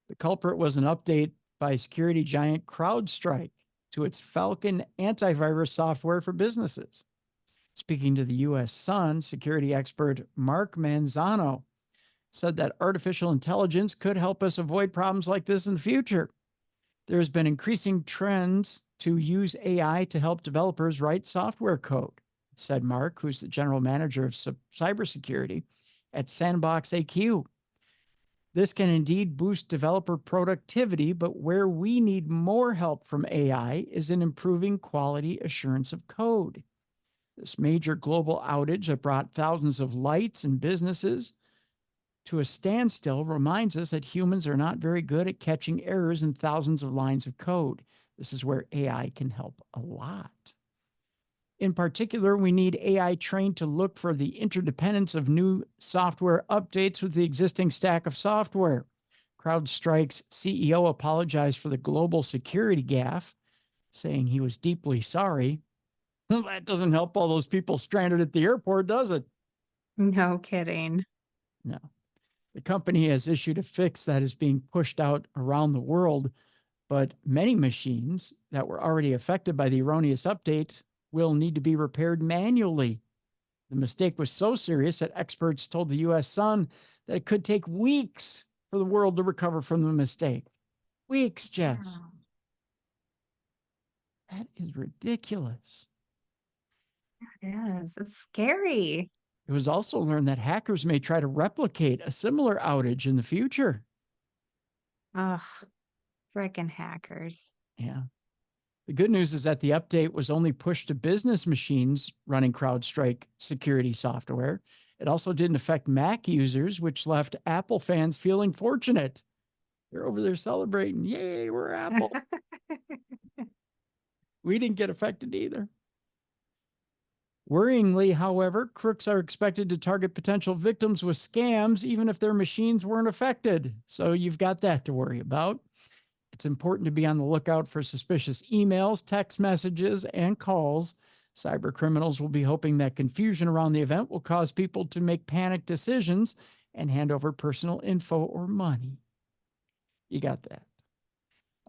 The culprit was an update by security giant CrowdStrike to its Falcon antivirus software for businesses. Speaking to the U.S. Sun, security expert Mark Manzano said that artificial intelligence could help us avoid problems like this in the future. There has been increasing trends to use AI to help developers write software code, said Mark, who's the general manager of cybersecurity at Sandbox AQ. This can indeed boost developer productivity, but where we need more help from AI is in improving quality assurance of code. This major global outage that brought thousands of lights and businesses to a standstill reminds us that humans are not very good at catching errors in thousands of lines of code. This is where AI can help a lot. In particular, we need AI trained to look for the interdependence of new software updates with the existing stack of software. CrowdStrike's CEO apologized for the global security gaffe, saying he was deeply sorry. Well, that doesn't help all those people stranded at the airport, does it? No kidding. No. The company has issued a fix that is being pushed out around the world, but many machines that were already affected by the erroneous update will need to be repaired manually. The mistake was so serious that experts told the U.S. Sun that it could take weeks for the world to recover from the mistake. Weeks, Jess. Wow. That is ridiculous. It is. It's scary. It was also learned that hackers may try to replicate a similar outage in the future. Ugh, frickin' hackers. Yeah. The good news is that the update was only pushed to business machines running CrowdStrike security software. It also didn't affect Mac users, which left Apple fans feeling fortunate. They're over there celebrating. Yay, we're Apple. We didn't get affected either. Worryingly, however, crooks are expected to target potential victims with scams, even if their machines weren't affected. So you've got that to worry about. It's important to be on the lookout for suspicious emails, text messages, and calls. Cyber criminals will be hoping that confusion around the event will cause people to make panic decisions and hand over personal info or money. You got that.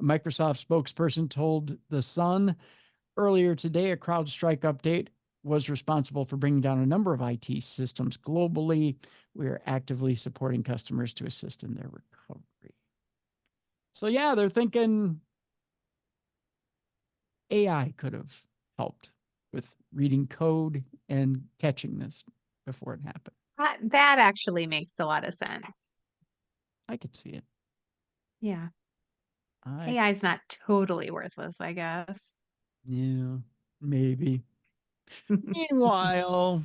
A Microsoft spokesperson told The Sun earlier today a CrowdStrike update was responsible for bringing down a number of IT systems globally. We are actively supporting customers to assist in their recovery. So yeah, they're thinking AI could have helped with reading code and catching this before it happened. That actually makes a lot of sense. I could see it. Yeah. AI is not totally worthless, I guess. Yeah, maybe. Meanwhile,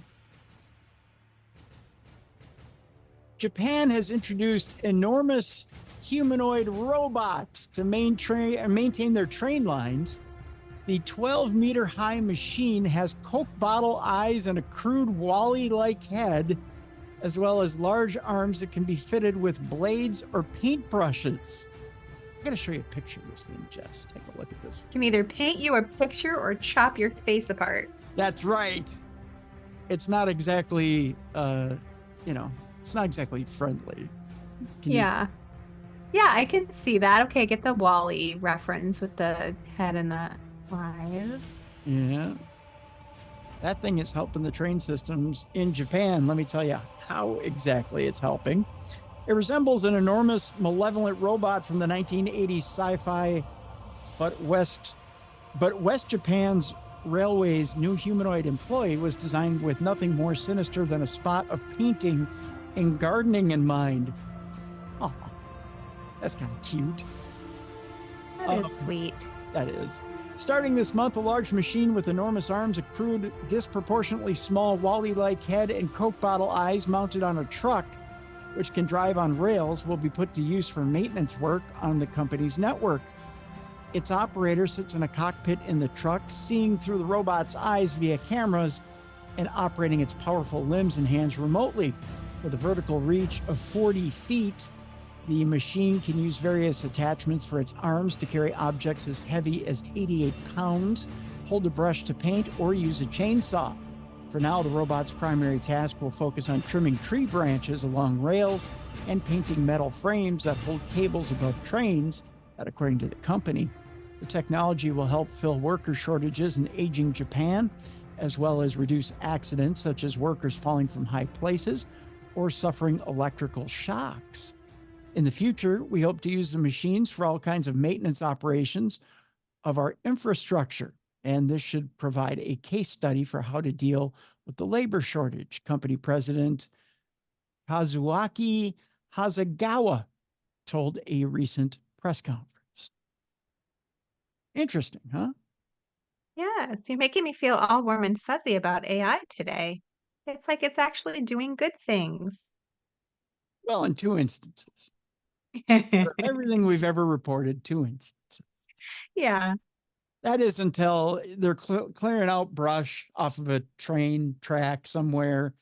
Japan has introduced enormous humanoid robots to maintain their train lines. The 12-meter high machine has Coke bottle eyes and a crude Wall-E-like head, as well as large arms that can be fitted with blades or paintbrushes. I gotta show you a picture of this thing, Jess. Take a look at this. Can either paint you a picture or chop your face apart. That's right. It's not exactly, it's not exactly friendly. Yeah, I can see that. Okay, get the Wall-E reference with the head and the eyes. Yeah. That thing is helping the train systems in Japan. Let me tell you how exactly it's helping. It resembles an enormous malevolent robot from the 1980s sci-fi, but West Japan's Railway's new humanoid employee was designed with nothing more sinister than a spot of painting and gardening in mind. Oh, that's kind of cute. That is sweet. That is. Starting this month, a large machine with enormous arms, a crude, disproportionately small Wall-E-like head, and Coke bottle eyes mounted on a truck, which can drive on rails, will be put to use for maintenance work on the company's network. Its operator sits in a cockpit in the truck, seeing through the robot's eyes via cameras and operating its powerful limbs and hands remotely. With a vertical reach of 40 feet, The machine can use various attachments for its arms to carry objects as heavy as 88 pounds, hold a brush to paint, or use a chainsaw. For now, the robot's primary task will focus on trimming tree branches along rails and painting metal frames that hold cables above trains, that according to the company. The technology will help fill worker shortages in aging Japan, as well as reduce accidents such as workers falling from high places or suffering electrical shocks. In the future, we hope to use the machines for all kinds of maintenance operations of our infrastructure, and this should provide a case study for how to deal with the labor shortage, company president Kazuaki Hasegawa told a recent press conference. Interesting, huh? Yes, you're making me feel all warm and fuzzy about AI today. It's like it's actually doing good things. Well, in two instances. For everything we've ever reported, two instances. Yeah. That is until they're clearing out brush off of a train track somewhere,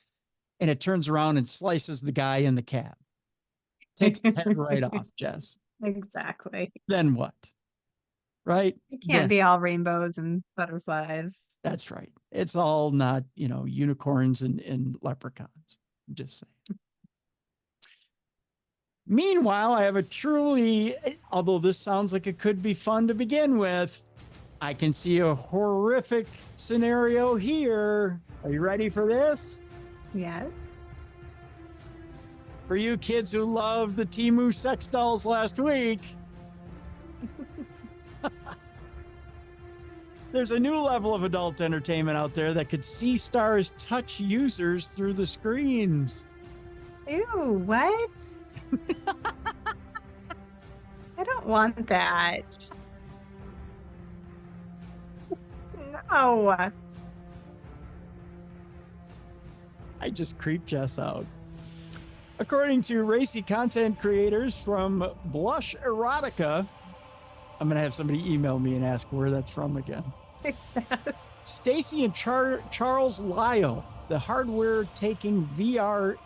and it turns around and slices the guy in the cab. Takes his head right off, Jess. Exactly. Then what? Right? It can't be all rainbows and butterflies. That's right. It's all not, unicorns and leprechauns. I'm just saying. Meanwhile, I have a truly, although this sounds like it could be fun to begin with, I can see a horrific scenario here. Are you ready for this? Yes. For you kids who loved the Temu sex dolls last week, there's a new level of adult entertainment out there that could see stars touch users through the screens. Ew, what? I don't want that. No. I just creeped Jess out. According to racy content creators from Blush Erotica, I'm going to have somebody email me and ask where that's from again. Yes. Stacy and Charles Lyle, the hardware taking VR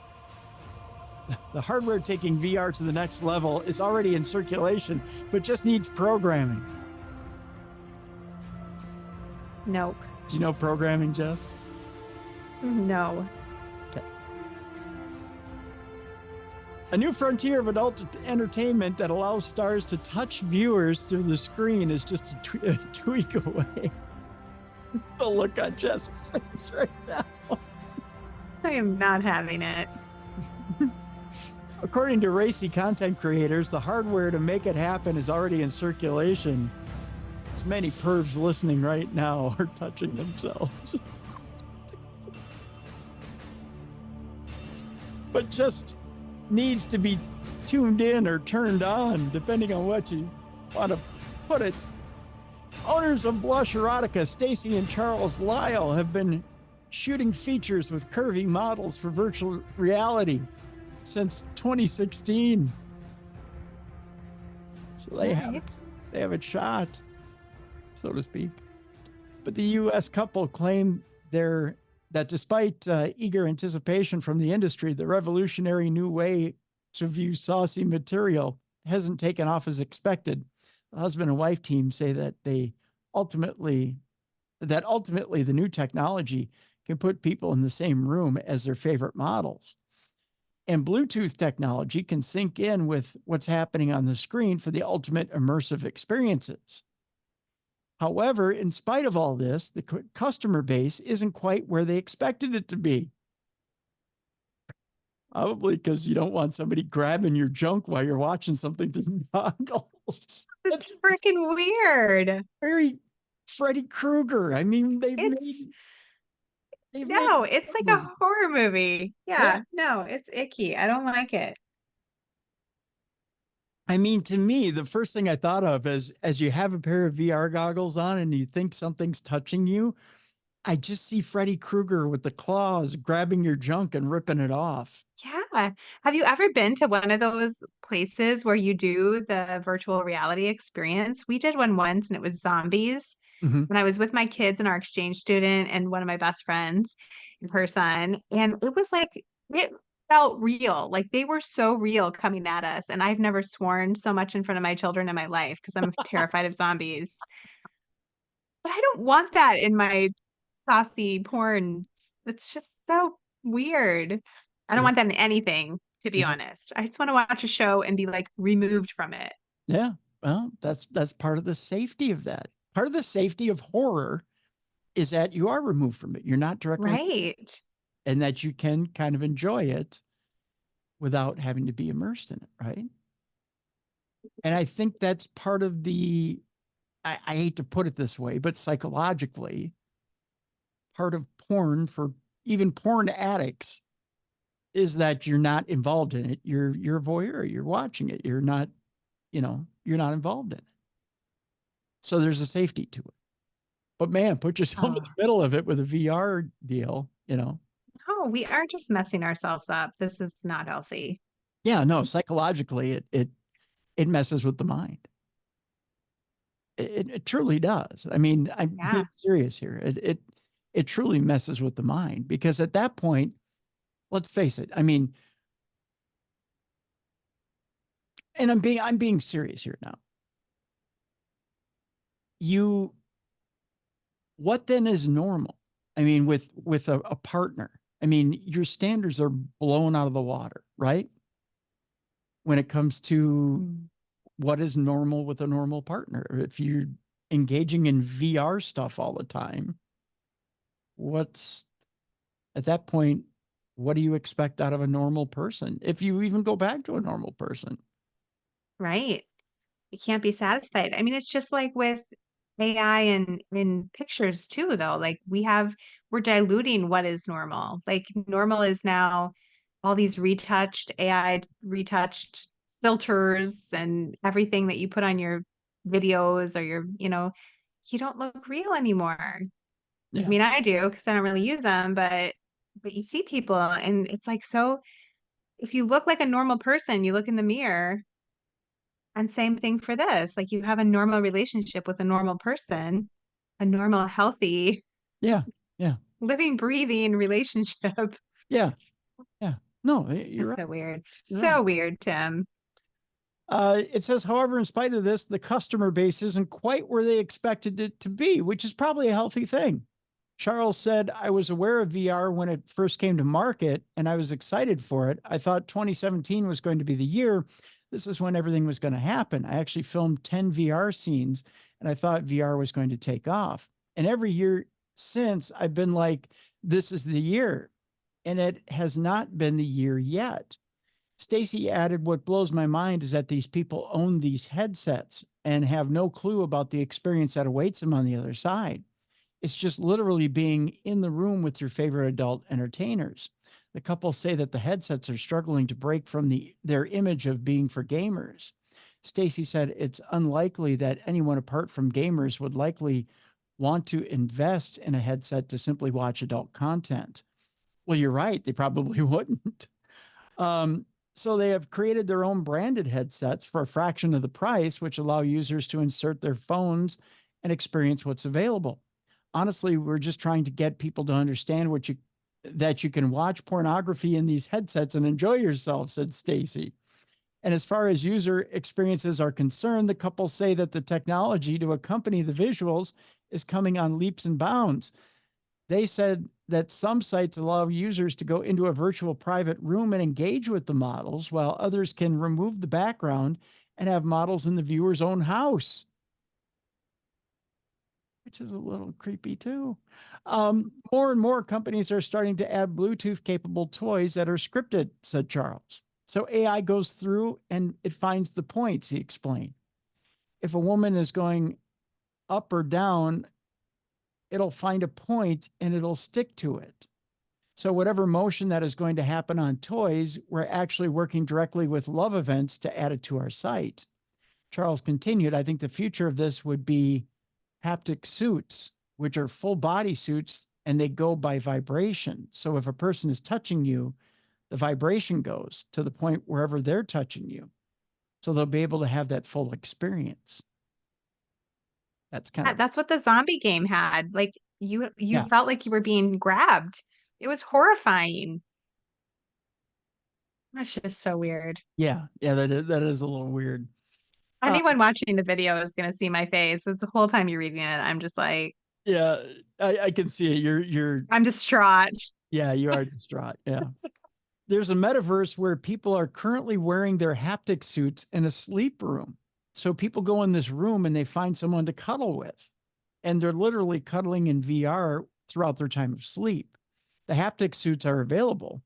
to the next level is already in circulation, but just needs programming. Nope. Do you know programming, Jess? No. Okay. A new frontier of adult entertainment that allows stars to touch viewers through the screen is just a tweak away. The look on Jess's face right now. I am not having it. According to racy content creators, the hardware to make it happen is already in circulation. As many pervs listening right now are touching themselves. But just needs to be tuned in or turned on, depending on what you want to put it. Owners of Blush Erotica, Stacy and Charles Lyle, have been shooting features with curvy models for virtual reality since 2016. So they have it shot, so to speak. But the U.S. couple claimed that despite eager anticipation from the industry, the revolutionary new way to view saucy material hasn't taken off as expected. The husband and wife team say that ultimately the new technology can put people in the same room as their favorite models. And Bluetooth technology can sync in with what's happening on the screen for the ultimate immersive experiences. However, in spite of all this, the customer base isn't quite where they expected it to be. Probably because you don't want somebody grabbing your junk while you're watching something through goggles. It's freaking weird. Very Freddy Krueger. I mean, It's like a horror movie. Yeah, no, it's icky. I don't like it. I mean, to me, the first thing I thought of is as you have a pair of VR goggles on and you think something's touching you, I just see Freddy Krueger with the claws grabbing your junk and ripping it off. Yeah. Have you ever been to one of those places where you do the virtual reality experience? We did one once and it was zombies. Mm-hmm. When I was with my kids and our exchange student and one of my best friends and her son. And it was like, felt real. Like they were so real coming at us. And I've never sworn so much in front of my children in my life because I'm terrified of zombies. But I don't want that in my saucy porn. It's just so weird. I don't Yeah. want that in anything, to be Yeah. honest. I just want to watch a show and be like removed from it. Yeah. Well, that's part of the safety of that. Part of the safety of horror is that you are removed from it. You're not directly, Right. and that you can kind of enjoy it without having to be immersed in it, right? And I think that's part of the, I hate to put it this way, but psychologically, part of porn for even porn addicts is that you're not involved in it. You're a voyeur. You're watching it. You're not, you're not involved in it. So there's a safety to it. But man, put yourself in Oh, the middle of it with a VR deal. no, we are just messing ourselves up. This is not healthy. Yeah, no, psychologically it messes with the mind. It truly does. I mean, I'm being Yeah. serious here. It truly messes with the mind because at that point, let's face it. I mean, and I'm being serious here now. You What then is normal? I mean, with a partner. I mean, your standards are blown out of the water, right? When it comes to Mm. what is normal with a normal partner. If you're engaging in VR stuff all the time, what's at that point, what do you expect out of a normal person? If you even go back to a normal person. Right. You can't be satisfied. I mean, it's just like with AI and in pictures too, though. Like we're diluting what is normal. Like normal is now all these retouched AI retouched filters and everything that you put on your videos or you don't look real anymore. I Yeah. mean, I do because I don't really use them, but you see people and it's like so if you look like a normal person, you look in the mirror and same thing for this. Like you have a normal relationship with a normal person, a normal, healthy, Yeah. Yeah. living, breathing relationship. Yeah. Yeah. No, you're It's right. so weird. You're right. So weird, Tim. It says, however, in spite of this, the customer base isn't quite where they expected it to be, which is probably a healthy thing. Charles said, I was aware of VR when it first came to market and I was excited for it. I thought 2017 was going to be the year. This is when everything was going to happen. I actually filmed 10 VR scenes and I thought VR was going to take off. And every year since, I've been like, this is the year. And it has not been the year yet. Stacy added, what blows my mind is that these people own these headsets and have no clue about the experience that awaits them on the other side. It's just literally being in the room with your favorite adult entertainers. The couple say that the headsets are struggling to break from their image of being for gamers. Stacy said it's unlikely that anyone apart from gamers would likely want to invest in a headset to simply watch adult content. Well, you're right. They probably wouldn't. Um, so they have created their own branded headsets for a fraction of the price, which allow users to insert their phones and experience what's available. Honestly, we're just trying to get people to understand that you can watch pornography in these headsets and enjoy yourself, said Stacy. And as far as user experiences are concerned, the couple say that the technology to accompany the visuals is coming on leaps and bounds. They said that some sites allow users to go into a virtual private room and engage with the models, while others can remove the background and have models in the viewer's own house, which is a little creepy too. More and more companies are starting to add Bluetooth capable toys that are scripted, said Charles. So AI goes through and it finds the points, he explained. If a woman is going up or down, it'll find a point and it'll stick to it. So whatever motion that is going to happen on toys, we're actually working directly with love events to add it to our site. Charles continued, I think the future of this would be haptic suits, which are full body suits and they go by vibration. So if a person is touching you, the vibration goes to the point wherever they're touching you. So they'll be able to have that full experience. That's kind of, That's what the zombie game had. Like you yeah, felt like you were being grabbed. It was horrifying. That's just so weird. Yeah, that is a little weird. Anyone watching the video is going to see my face. It's the whole time you're reading it. I'm just like, Yeah, I can see it. You're I'm distraught. yeah, you are distraught. Yeah. There's a metaverse where people are currently wearing their haptic suits in a sleep room. So people go in this room and they find someone to cuddle with, and they're literally cuddling in VR throughout their time of sleep. The haptic suits are available,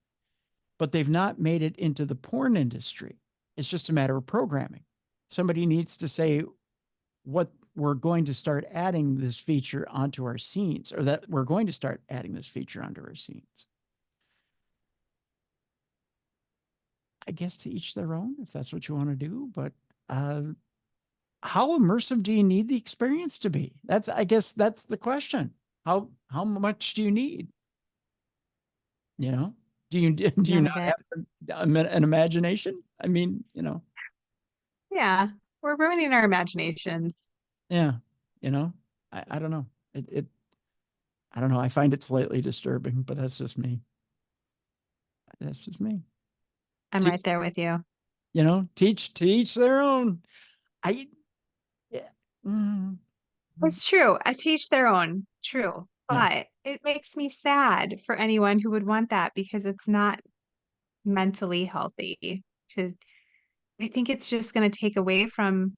but they've not made it into the porn industry. It's just a matter of programming. Somebody needs to say what we're going to start adding this feature onto our scenes, or that we're going to start adding this feature onto our scenes. I guess to each their own, if that's what you want to do. But how immersive do you need the experience to be? I guess that's the question. How much do you need? You know, do you None of not it. have an imagination? I mean, Yeah. We're ruining our imaginations. yeah, I don't know. I don't know. I find it slightly disturbing, but that's just me. That's just me. I'm right there with you. Teach to each their own. I yeah. Mm. It's true. I teach their own. True. Yeah. But it makes me sad for anyone who would want that because it's not mentally healthy to, I think it's just going to take away from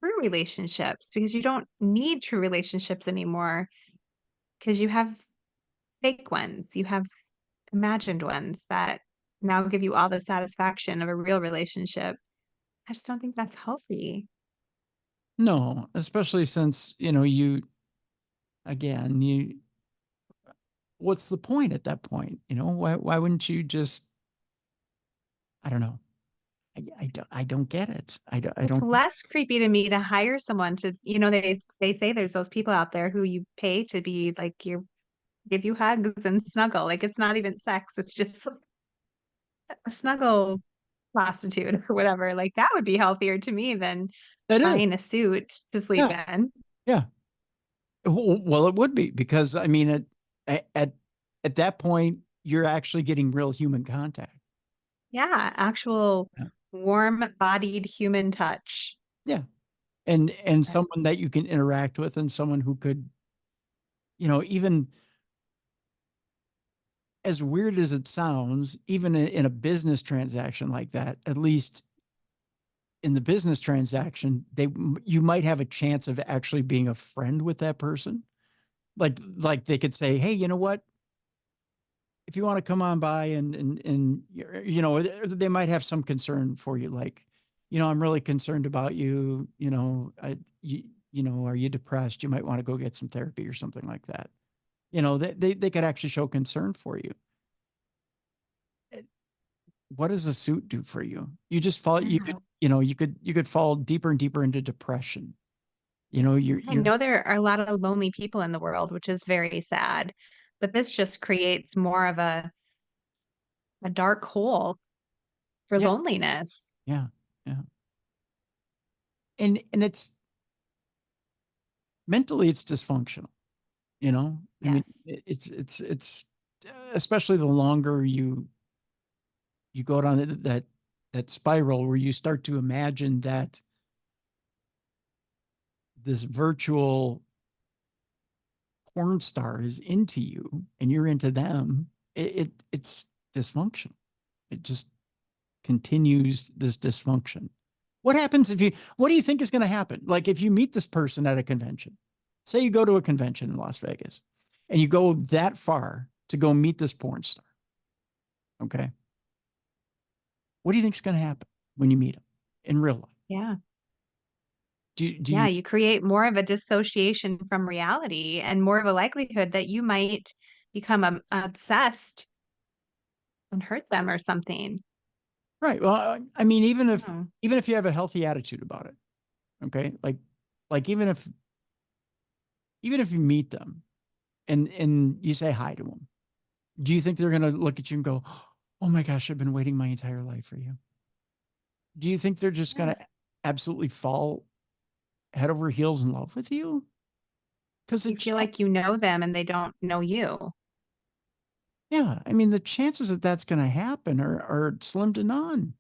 true relationships because you don't need true relationships anymore because you have fake ones. You have imagined ones that now give you all the satisfaction of a real relationship. I just don't think that's healthy. No, especially since, you what's the point at that point? Why wouldn't you just, I don't know. I don't get it. I It's don't. less creepy to me to hire someone to, they say there's those people out there who you pay to be like give you hugs and snuggle. Like it's not even sex, it's just a snuggle prostitute or whatever. Like that would be healthier to me than It is. buying a suit to sleep Yeah. in. Yeah. Well, it would be because I mean, at that point, you're actually getting real human contact. Yeah, actual Yeah. warm-bodied human touch. Yeah. And But someone that you can interact with, and someone who could, even as weird as it sounds, even in a business transaction like that, at least in the business transaction, you might have a chance of actually being a friend with that person. Like they could say, hey, you know what? If you want to come on by and they might have some concern for you, like, I'm really concerned about you. Are you depressed? You might want to go get some therapy or something like that. They could actually show concern for you. What does a suit do for you? You just fall. I You don't could, know. you could fall deeper and deeper into depression. I You're know there are a lot of lonely people in the world, which is very sad, but this just creates more of a dark hole for yeah, loneliness. yeah, yeah. And it's mentally it's dysfunctional. I mean, Yes. it's especially the longer you go down that spiral where you start to imagine that this virtual porn star is into you and you're into them. It's dysfunctional. It just continues this dysfunction. What do you think is going to happen? Like if you meet this person at a convention, say you go to a convention in Las Vegas and you go that far to go meet this porn star. Okay. What do you think is going to happen when you meet him in real life? Yeah. Do Yeah, you, you create more of a dissociation from reality and more of a likelihood that you might become obsessed and hurt them or something. right. Well, I mean, Oh, even if you have a healthy attitude about it, okay. Like even if you meet them and you say hi to them, do you think they're going to look at you and go, oh my gosh, I've been waiting my entire life for you? Do you think they're just going yeah. to absolutely fall head over heels in love with you? Because You it feel can't. like you know them and they don't know you. Yeah. I mean, the chances that that's going to happen are slim to none.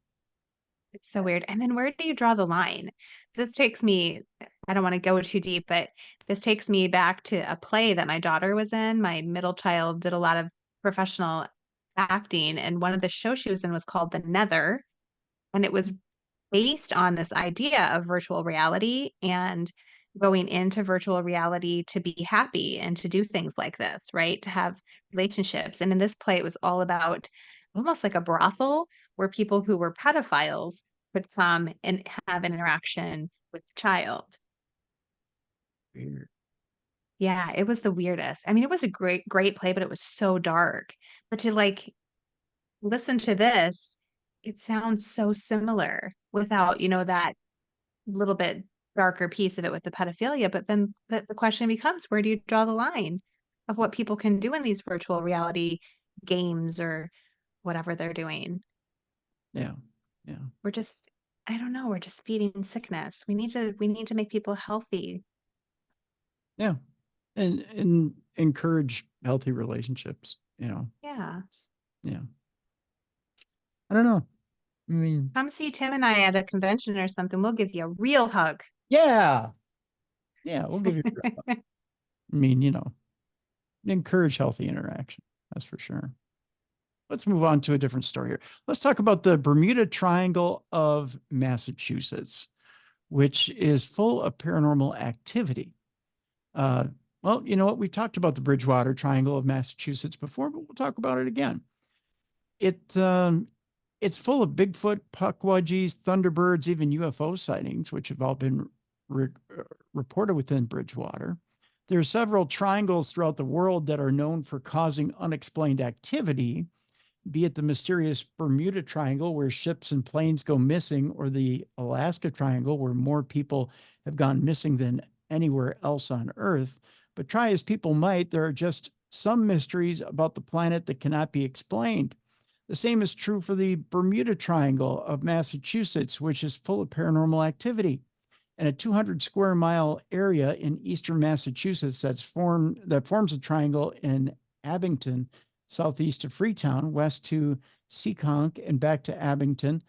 It's so weird. And then where do you draw the line? This takes me, I don't want to go too deep, but this takes me back to a play that my daughter was in. My middle child did a lot of professional acting, and one of the shows she was in was called The Nether. And it was based on this idea of virtual reality and going into virtual reality to be happy and to do things like this, right? To have relationships. And in this play, it was all about almost like a brothel where people who were pedophiles would come and have an interaction with the child. Weird. Yeah, it was the weirdest. I mean, it was a great play, but it was so dark. But to like listen to this, it sounds so similar without, that little bit darker piece of it with the pedophilia, but then the question becomes, where do you draw the line of what people can do in these virtual reality games or whatever they're doing? Yeah. Yeah. We're just, I don't know, we're just feeding sickness. We need to make people healthy. Yeah. And encourage healthy relationships, Yeah. Yeah. I don't know. I mean, Come see Tim and I at a convention or something. We'll give you a real hug. yeah. Yeah. We'll give you, I mean, encourage healthy interaction. That's for sure. Let's move on to a different story here. Let's talk about the Bermuda Triangle of Massachusetts, which is full of paranormal activity. Uh, well, you know what? We talked about the Bridgewater Triangle of Massachusetts before, but we'll talk about it again. It's full of Bigfoot, puckwudgies, thunderbirds, even UFO sightings, which have all been reported within Bridgewater. There are several triangles throughout the world that are known for causing unexplained activity, be it the mysterious Bermuda Triangle, where ships and planes go missing, or the Alaska Triangle, where more people have gone missing than anywhere else on Earth. But try as people might, there are just some mysteries about the planet that cannot be explained. The same is true for the Bermuda Triangle of Massachusetts, which is full of paranormal activity. In a 200 square mile area in eastern Massachusetts that forms a triangle in Abington, southeast of Freetown, west to Seekonk, and back to Abington.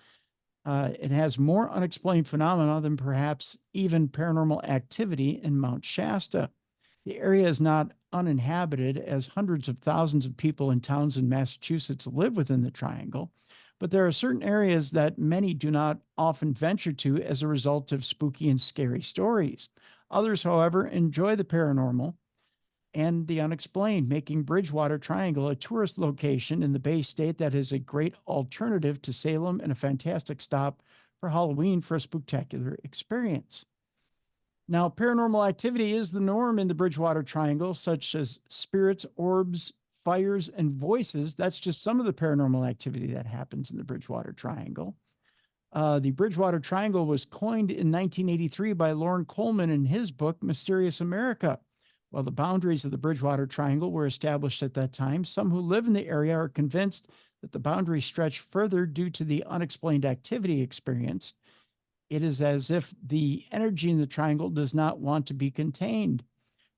It has more unexplained phenomena than perhaps even paranormal activity in Mount Shasta. The area is not uninhabited, as hundreds of thousands of people in towns in Massachusetts live within the triangle, but there are certain areas that many do not often venture to as a result of spooky and scary stories. Others, however, enjoy the paranormal and the unexplained, making Bridgewater Triangle a tourist location in the Bay State that is a great alternative to Salem and a fantastic stop for Halloween for a spectacular experience. Now, paranormal activity is the norm in the Bridgewater Triangle, such as spirits, orbs, fires, and voices. That's just some of the paranormal activity that happens in the Bridgewater Triangle. The Bridgewater Triangle was coined in 1983 by Lorne Coleman in his book, Mysterious America. While the boundaries of the Bridgewater Triangle were established at that time, some who live in the area are convinced that the boundaries stretch further due to the unexplained activity experienced. It is as if the energy in the triangle does not want to be contained.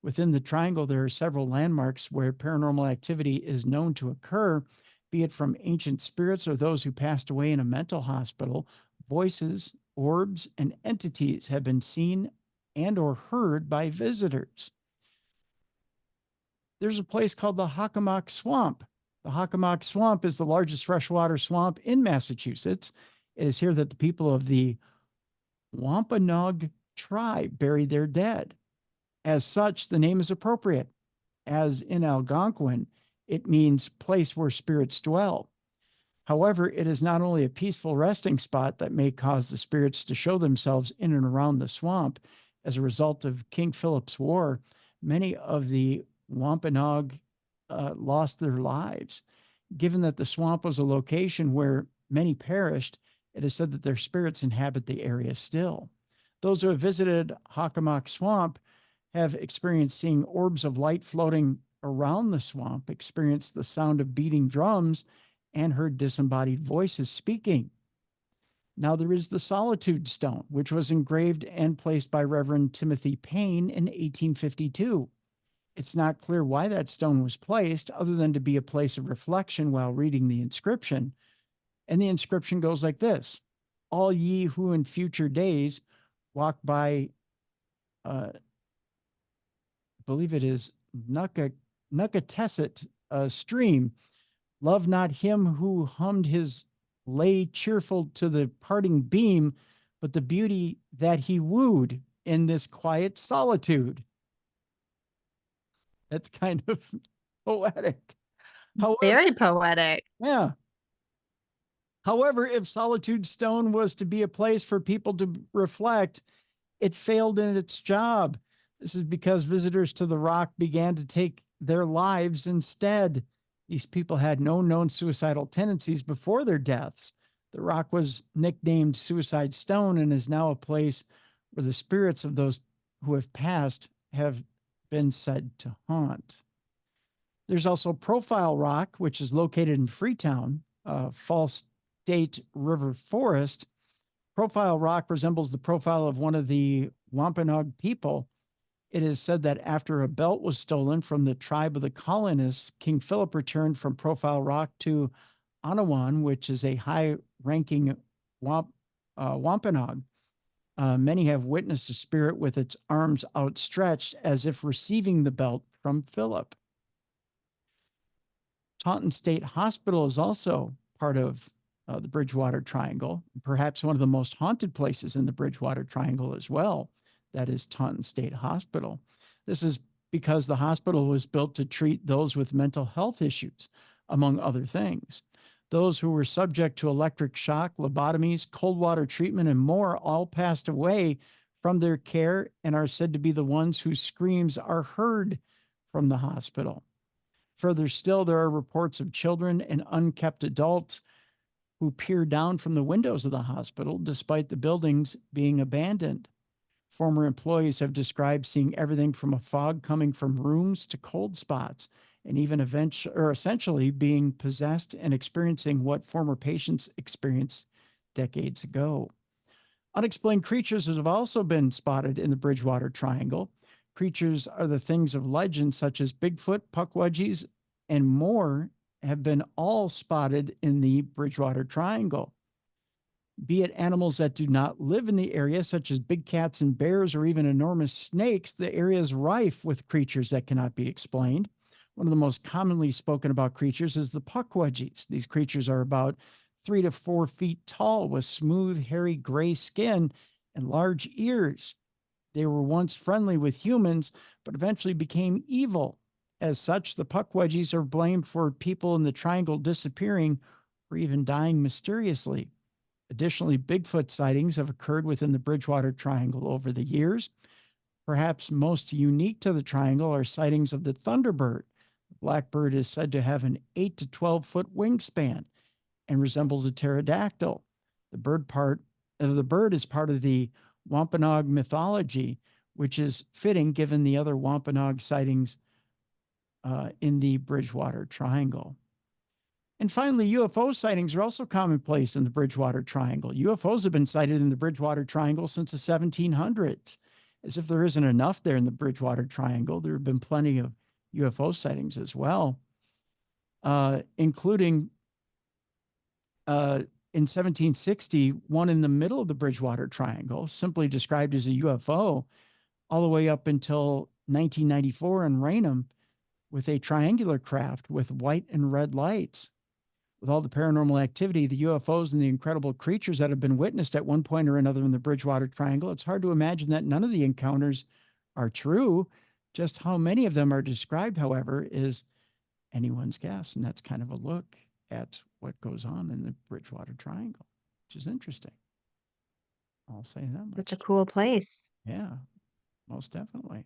Within the triangle, there are several landmarks where paranormal activity is known to occur, be it from ancient spirits or those who passed away in a mental hospital. Voices, orbs, and entities have been seen and or heard by visitors. There's a place called the Hockomock Swamp. The Hockomock Swamp is the largest freshwater swamp in Massachusetts. It is here that the people of the Wampanoag tribe buried their dead. As such, the name is appropriate. As in Algonquin, it means place where spirits dwell. However, it is not only a peaceful resting spot that may cause the spirits to show themselves in and around the swamp. As a result of King Philip's War, many of the Wampanoag lost their lives. Given that the swamp was a location where many perished, it is said that their spirits inhabit the area still. Those who have visited Hockomock Swamp have experienced seeing orbs of light floating around the swamp, experienced the sound of beating drums, and heard disembodied voices speaking. Now there is the Solitude Stone, which was engraved and placed by Reverend Timothy Payne in 1852. It's not clear why that stone was placed, other than to be a place of reflection while reading the inscription. And the inscription goes like this: all ye who in future days walk by, I believe it is Nuckatesset stream, love not him who hummed his lay cheerful to the parting beam, but the beauty that he wooed in this quiet solitude. That's kind of poetic. However, Very poetic. yeah. However, if Solitude Stone was to be a place for people to reflect, it failed in its job. This is because visitors to the rock began to take their lives instead. These people had no known suicidal tendencies before their deaths. The rock was nicknamed Suicide Stone and is now a place where the spirits of those who have passed have been said to haunt. There's also Profile Rock, which is located in Freetown, Falls State River Forest. Profile Rock resembles the profile of one of the Wampanoag people. It is said that after a belt was stolen from the tribe of the colonists, King Philip returned from Profile Rock to Anawan, which is a high-ranking Wampanoag. Many have witnessed a spirit with its arms outstretched as if receiving the belt from Philip. Taunton State Hospital is also part of the Bridgewater Triangle, perhaps one of the most haunted places in the Bridgewater Triangle as well. That is Taunton State Hospital. This is because the hospital was built to treat those with mental health issues, among other things. Those who were subject to electric shock, lobotomies, cold water treatment, and more all passed away from their care and are said to be the ones whose screams are heard from the hospital. Further still, there are reports of children and unkept adults who peer down from the windows of the hospital despite the buildings being abandoned. Former employees have described seeing everything from a fog coming from rooms to cold spots, and even essentially being possessed and experiencing what former patients experienced decades ago. Unexplained creatures have also been spotted in the Bridgewater Triangle. Creatures are the things of legend, such as Bigfoot, puckwudgies, and more have been all spotted in the Bridgewater Triangle. Be it animals that do not live in the area, such as big cats and bears, or even enormous snakes, the area is rife with creatures that cannot be explained. One of the most commonly spoken about creatures is the puckwudgies. These creatures are about 3 to 4 feet tall with smooth, hairy gray skin and large ears. They were once friendly with humans, but eventually became evil. As such, the puckwudgies are blamed for people in the triangle disappearing or even dying mysteriously. Additionally, Bigfoot sightings have occurred within the Bridgewater Triangle over the years. Perhaps most unique to the triangle are sightings of the thunderbird. The blackbird is said to have an 8 to 12-foot wingspan and resembles a pterodactyl. The bird is part of the Wampanoag mythology, which is fitting given the other Wampanoag sightings in the Bridgewater Triangle. And finally, UFO sightings are also commonplace in the Bridgewater Triangle. UFOs have been sighted in the Bridgewater Triangle since the 1700s. As if there isn't enough there in the Bridgewater Triangle, there have been plenty of UFO sightings as well, including in 1760, one in the middle of the Bridgewater Triangle, simply described as a UFO, all the way up until 1994 in Raynham, with a triangular craft with white and red lights. With all the paranormal activity, the UFOs, and the incredible creatures that have been witnessed at one point or another in the Bridgewater Triangle, it's hard to imagine that none of the encounters are true. Just how many of them are described, however, is anyone's guess. And that's kind of a look at what goes on in the Bridgewater Triangle, which is interesting. I'll say that much. Such a cool place. Yeah, most definitely.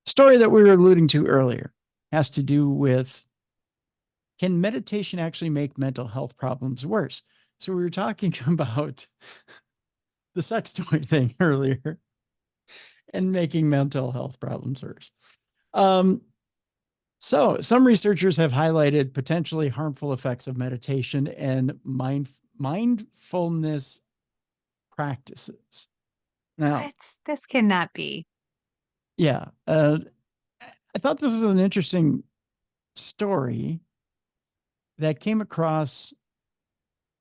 Story that we were alluding to earlier has to do with, can meditation actually make mental health problems worse? So we were talking about the sex toy thing earlier and making mental health problems worse. So some researchers have highlighted potentially harmful effects of meditation and mindfulness practices. Now, This cannot be. yeah. I thought this was an interesting story that came across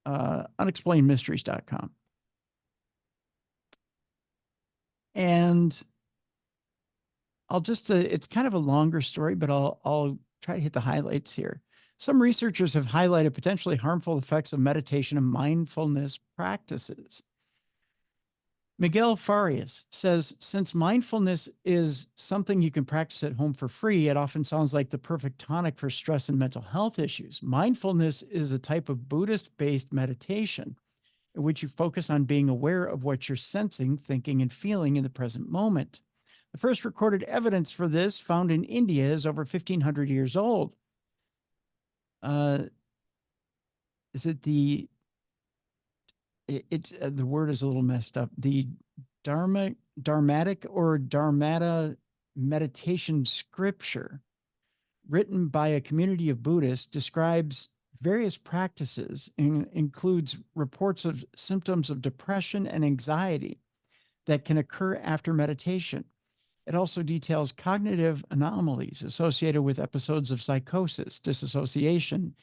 unexplainedmysteries.com. And I'll just, it's kind of a longer story, but I'll try to hit the highlights here. Some researchers have highlighted potentially harmful effects of meditation and mindfulness practices. Miguel Farias says, since mindfulness is something you can practice at home for free, it often sounds like the perfect tonic for stress and mental health issues. Mindfulness is a type of Buddhist-based meditation in which you focus on being aware of what you're sensing, thinking, and feeling in the present moment. The first recorded evidence for this, found in India, is over 1,500 years old. Is it the the word is a little messed up. The Dharmatic or Dharmata meditation scripture, written by a community of Buddhists, describes various practices and includes reports of symptoms of depression and anxiety that can occur after meditation. It also details cognitive anomalies associated with episodes of psychosis, disassociation,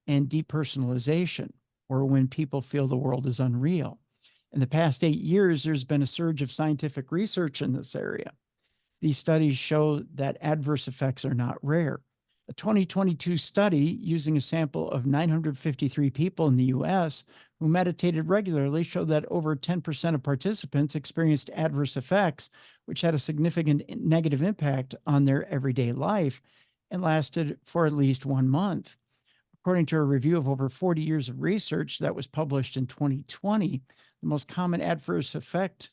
and depersonalization, or when people feel the world is unreal. In the past 8 years, there's been a surge of scientific research in this area. These studies show that adverse effects are not rare. A 2022 study using a sample of 953 people in the US who meditated regularly showed that over 10% of participants experienced adverse effects, which had a significant negative impact on their everyday life and lasted for at least 1 month. According to a review of over 40 years of research that was published in 2020, the most common adverse effect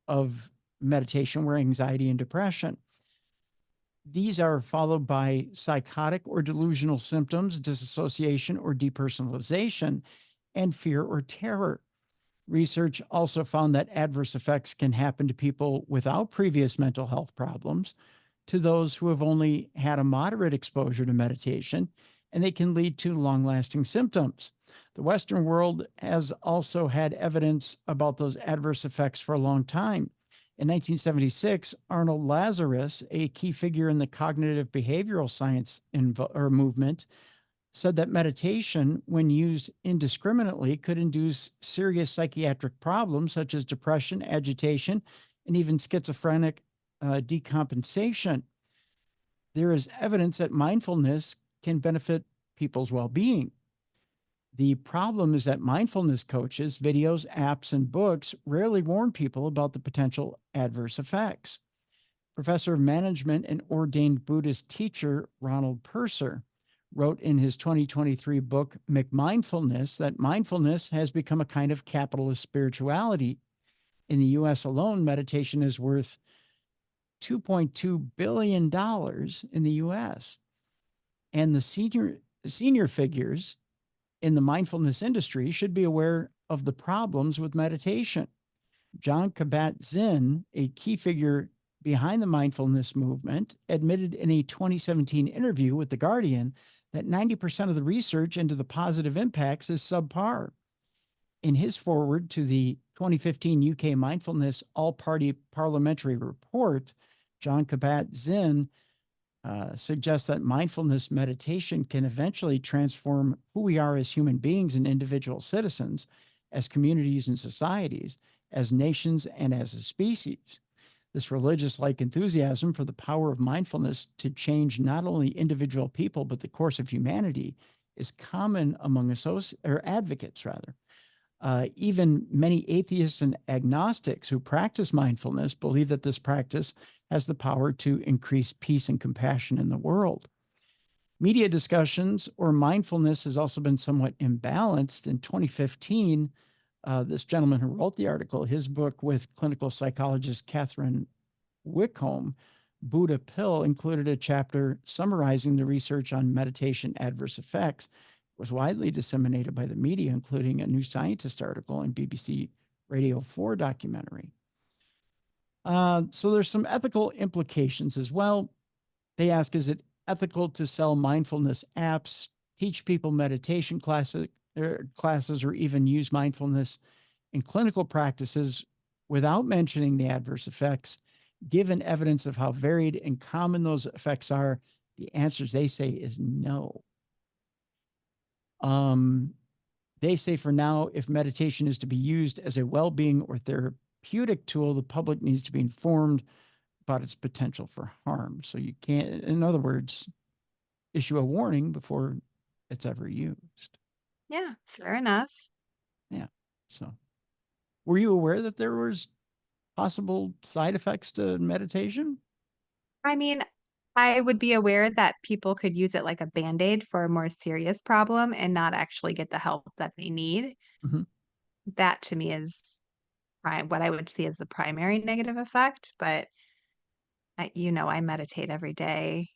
of meditation were anxiety and depression. These are followed by psychotic or delusional symptoms, disassociation or depersonalization, and fear or terror. Research also found that adverse effects can happen to people without previous mental health problems, to those who have only had a moderate exposure to meditation, and they can lead to long-lasting symptoms. The Western world has also had evidence about those adverse effects for a long time. In 1976, Arnold Lazarus, a key figure in the cognitive behavioral science movement, said that meditation, when used indiscriminately, could induce serious psychiatric problems such as depression, agitation, and even schizophrenic decompensation. There is evidence that mindfulness can benefit people's well-being. The problem is that mindfulness coaches, videos, apps, and books rarely warn people about the potential adverse effects. Professor of Management and ordained Buddhist teacher Ronald Purser wrote in his 2023 book, McMindfulness, that mindfulness has become a kind of capitalist spirituality. In the US alone, meditation is worth $2.2 billion in the US. And the senior figures in the mindfulness industry should be aware of the problems with meditation. John Kabat-Zinn, a key figure behind the mindfulness movement, admitted in a 2017 interview with The Guardian that 90% of the research into the positive impacts is subpar. In his foreword to the 2015 UK Mindfulness All-Party Parliamentary Report, John Kabat-Zinn suggests that mindfulness meditation can eventually transform who we are as human beings and individual citizens, as communities and societies, as nations, and as a species. This religious-like enthusiasm for the power of mindfulness to change not only individual people, but the course of humanity is common among advocates. Even many atheists and agnostics who practice mindfulness believe that this practice has the power to increase peace and compassion in the world. Media discussions or mindfulness has also been somewhat imbalanced. In 2015, this gentleman who wrote the article, his book with clinical psychologist Catherine Wickholm, Buddha Pill, included a chapter summarizing the research on meditation adverse effects. It was widely disseminated by the media, including a New Scientist article and BBC Radio 4 documentary. So there's some ethical implications as well. They ask, is it ethical to sell mindfulness apps, teach people meditation classes, or even use mindfulness in clinical practices without mentioning the adverse effects? Given evidence of how varied and common those effects are, the answers they say is no. They say for now, if meditation is to be used as a well-being or therapeutic tool, the public needs to be informed about its potential for harm. So you can't, in other words, issue a warning before it's ever used. Yeah, fair enough. Yeah. So were you aware that there was possible side effects to meditation? I mean, I would be aware that people could use it like a Band-Aid for a more serious problem and not actually get the help that they need. Mm-hmm. That to me is what I would see as the primary negative effect. But I meditate every day,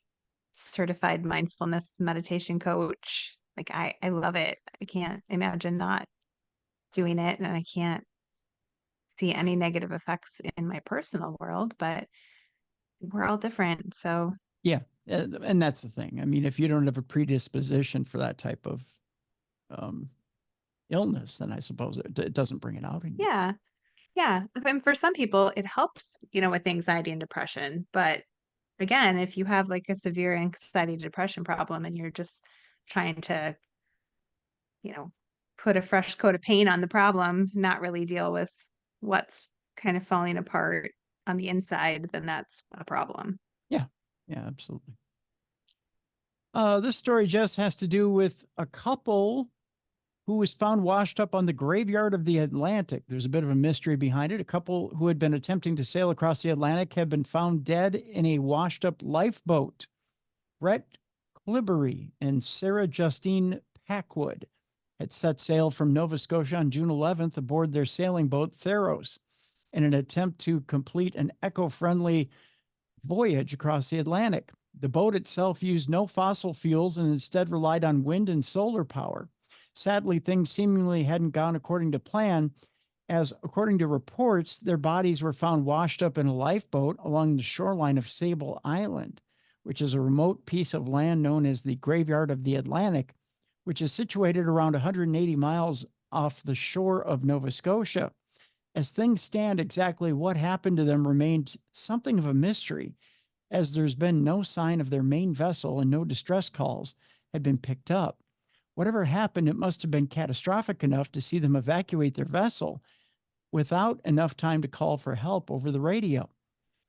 certified mindfulness meditation coach. Like I love it. I can't imagine not doing it, and I can't see any negative effects in my personal world, but we're all different. So Yeah. And that's the thing. I mean, if you don't have a predisposition for that type of illness, then I suppose it doesn't bring it out in you. yeah. Yeah. And for some people it helps, with anxiety and depression. But again, if you have like a severe anxiety depression problem and you're just trying to, you know, put a fresh coat of paint on the problem, not really deal with what's kind of falling apart on the inside, then that's a problem. Yeah. Yeah, absolutely. This story, Jess, has to do with a couple who was found washed up on the graveyard of the Atlantic. There's a bit of a mystery behind it. A couple who had been attempting to sail across the Atlantic have been found dead in a washed up lifeboat. Brett Clibbery and Sarah Justine Packwood had set sail from Nova Scotia on June 11th aboard their sailing boat Theros in an attempt to complete an eco-friendly voyage across the Atlantic. The boat itself used no fossil fuels and instead relied on wind and solar power. Sadly, things seemingly hadn't gone according to plan, as according to reports, their bodies were found washed up in a lifeboat along the shoreline of Sable Island, which is a remote piece of land known as the Graveyard of the Atlantic, which is situated around 180 miles off the shore of Nova Scotia. As things stand, exactly what happened to them remained something of a mystery, as there's been no sign of their main vessel and no distress calls had been picked up. Whatever happened, it must have been catastrophic enough to see them evacuate their vessel without enough time to call for help over the radio.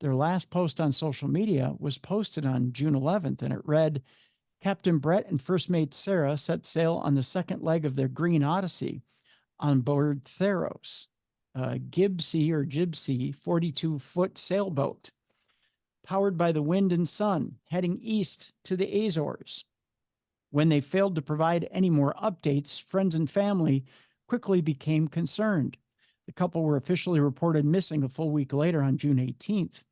Their last post on social media was posted on June 11th, and it read, Captain Brett and First Mate Sarah set sail on the second leg of their Green Odyssey on board Theros, a Gibsy 42-foot sailboat, powered by the wind and sun, heading east to the Azores. When they failed to provide any more updates, friends and family quickly became concerned. The couple were officially reported missing a full week later on June 18th.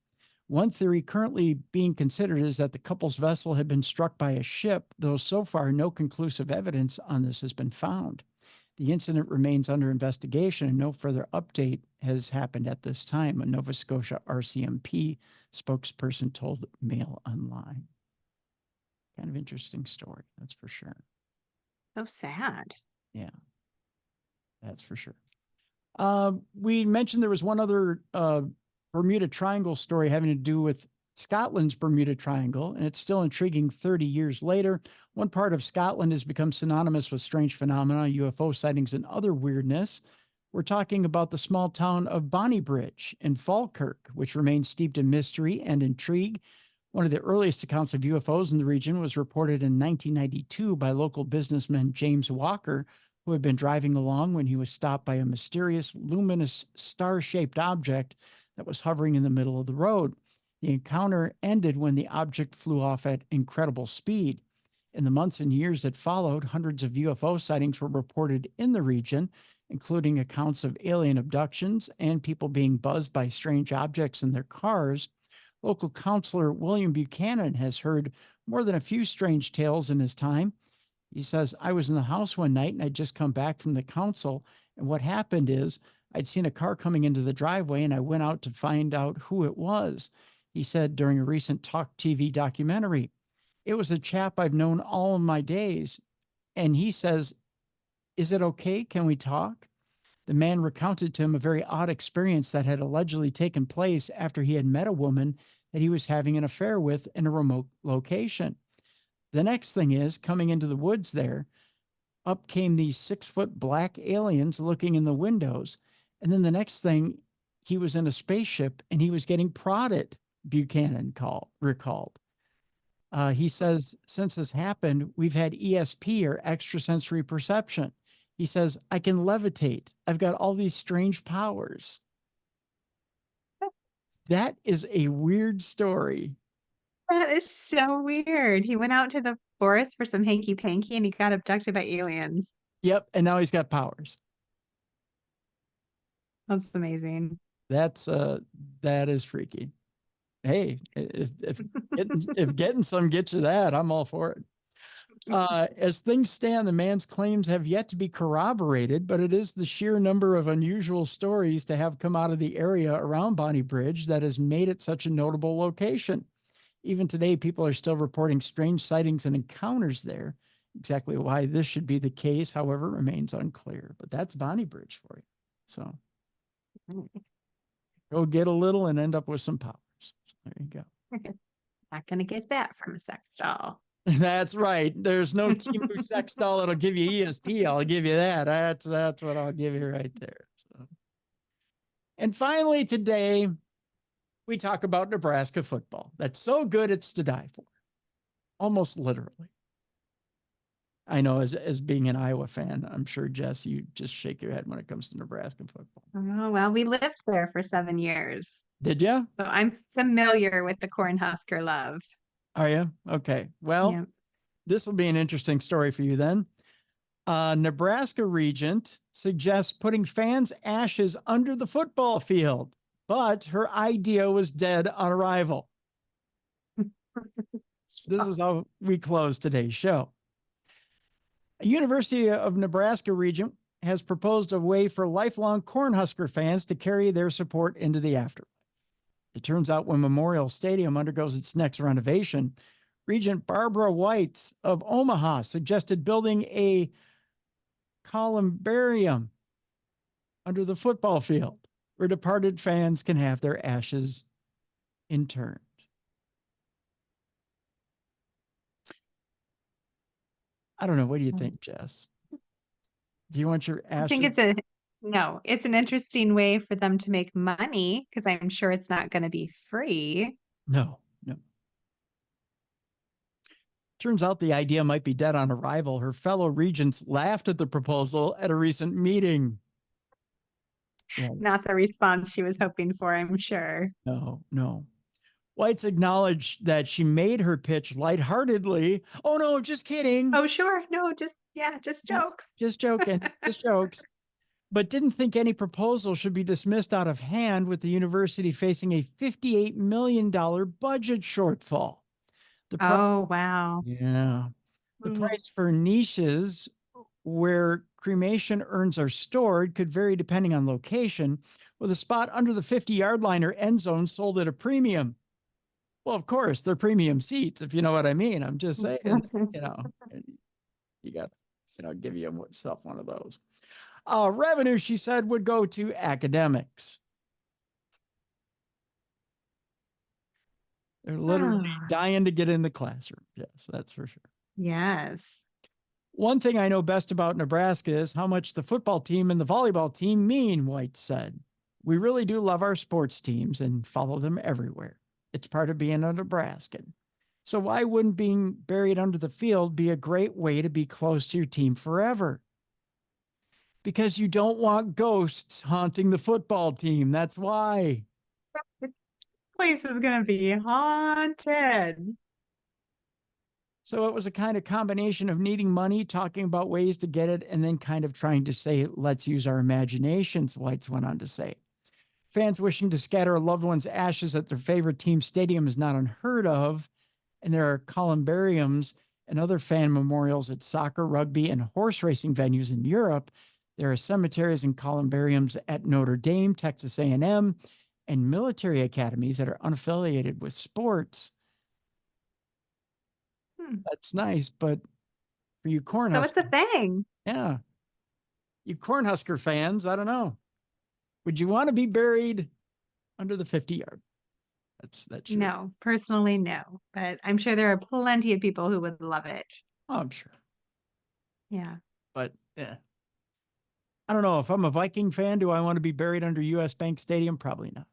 One theory currently being considered is that the couple's vessel had been struck by a ship, though so far no conclusive evidence on this has been found. The incident remains under investigation and no further update has happened at this time, a Nova Scotia RCMP spokesperson told Mail Online. Kind of interesting story, that's for sure. So sad. Yeah, that's for sure. We mentioned there was one other Bermuda Triangle story having to do with Scotland's Bermuda Triangle, and it's still intriguing 30 years later. One part of Scotland has become synonymous with strange phenomena, UFO sightings, and other weirdness. We're talking about the small town of Bonnybridge in Falkirk, which remains steeped in mystery and intrigue. One of the earliest accounts of UFOs in the region was reported in 1992 by local businessman James Walker, who had been driving along when he was stopped by a mysterious, luminous, star-shaped object that was hovering in the middle of the road. The encounter ended when the object flew off at incredible speed. In the months and years that followed, hundreds of UFO sightings were reported in the region, including accounts of alien abductions and people being buzzed by strange objects in their cars. Local councillor William Buchanan has heard more than a few strange tales in his time. He says, I was in the house one night and I'd just come back from the council. And what happened is I'd seen a car coming into the driveway and I went out to find out who it was. He said during a recent Talk TV documentary, it was a chap I've known all of my days. And he says, is it okay? Can we talk? The man recounted to him a very odd experience that had allegedly taken place after he had met a woman that he was having an affair with in a remote location. The next thing is, coming into the woods there, up came these 6-foot black aliens looking in the windows. And then the next thing, he was in a spaceship and he was getting prodded, Buchanan recalled. He says, since this happened, we've had ESP, or extrasensory perception. He says, I can levitate. I've got all these strange powers. That is a weird story. That is so weird. He went out to the forest for some hanky panky and he got abducted by aliens. Yep. And now he's got powers. That's amazing. That is freaky. Hey, if getting some gets you that, I'm all for it. As things stand, the man's claims have yet to be corroborated, but it is the sheer number of unusual stories to have come out of the area around Bonnie Bridge that has made it such a notable location. Even today, people are still reporting strange sightings and encounters there. Exactly why this should be the case, however, remains unclear. But that's Bonnie Bridge for you. So go get a little and end up with some powers. There you go. Not going to get that from a sex doll. That's right. There's no Timu sex doll that'll give you ESP. I'll give you that. That's what I'll give you right there. So. And finally, today, we talk about Nebraska football. That's so good, it's to die for. Almost literally. I know, as being an Iowa fan, I'm sure, Jess, you just shake your head when it comes to Nebraska football. Oh, well, we lived there for 7 years. Did you? So I'm familiar with the Cornhusker love. Are you? Okay. Well, Yeah. This will be an interesting story for you then. Nebraska regent suggests putting fans' ashes under the football field, but her idea was dead on arrival. This is how we close today's show. A University of Nebraska regent has proposed a way for lifelong Cornhusker fans to carry their support into the afterlife. It turns out when Memorial Stadium undergoes its next renovation, Regent Barbara White of Omaha suggested building a columbarium under the football field where departed fans can have their ashes interned. I don't know. What do you think, Jess? Do you want your ashes? I think it's an interesting way for them to make money because I'm sure it's not going to be free. No. Turns out the idea might be dead on arrival. Her fellow regents laughed at the proposal at a recent meeting. Yeah. Not the response she was hoping for, I'm sure. No. White's acknowledged that she made her pitch lightheartedly. Oh, no, just kidding. Oh, sure. No, just jokes. Just joking. Just jokes. But didn't think any proposal should be dismissed out of hand, with the university facing a $58 million budget shortfall. Oh, wow. Yeah. The price for niches where cremation urns are stored could vary depending on location, with a spot under the 50-yard line or end zone sold at a premium. Well, of course, they're premium seats, if you know what I mean. I'm just saying, you got, give yourself one of those. Revenue, she said, would go to academics. They're literally dying to get in the classroom. Yes, that's for sure. Yes. One thing I know best about Nebraska is how much the football team and the volleyball team mean, White said. We really do love our sports teams and follow them everywhere. It's part of being a Nebraskan. So why wouldn't being buried under the field be a great way to be close to your team forever? Because you don't want ghosts haunting the football team. That's why. Place is going to be haunted. So it was a kind of combination of needing money, talking about ways to get it, and then kind of trying to say, let's use our imaginations, Whites went on to say. Fans wishing to scatter a loved one's ashes at their favorite team stadium is not unheard of, and there are columbariums and other fan memorials at soccer, rugby, and horse racing venues in Europe. There are cemeteries and columbariums at Notre Dame, Texas A&M, and military academies that are unaffiliated with sports. That's nice, but for you Cornhuskers. So it's a thing. Yeah. You Cornhusker fans, I don't know. Would you want to be buried under the 50-yard? That's true. No, personally, no. But I'm sure there are plenty of people who would love it. Oh, I'm sure. Yeah. But yeah. I don't know. If I'm a Viking fan, do I want to be buried under US Bank Stadium? Probably not.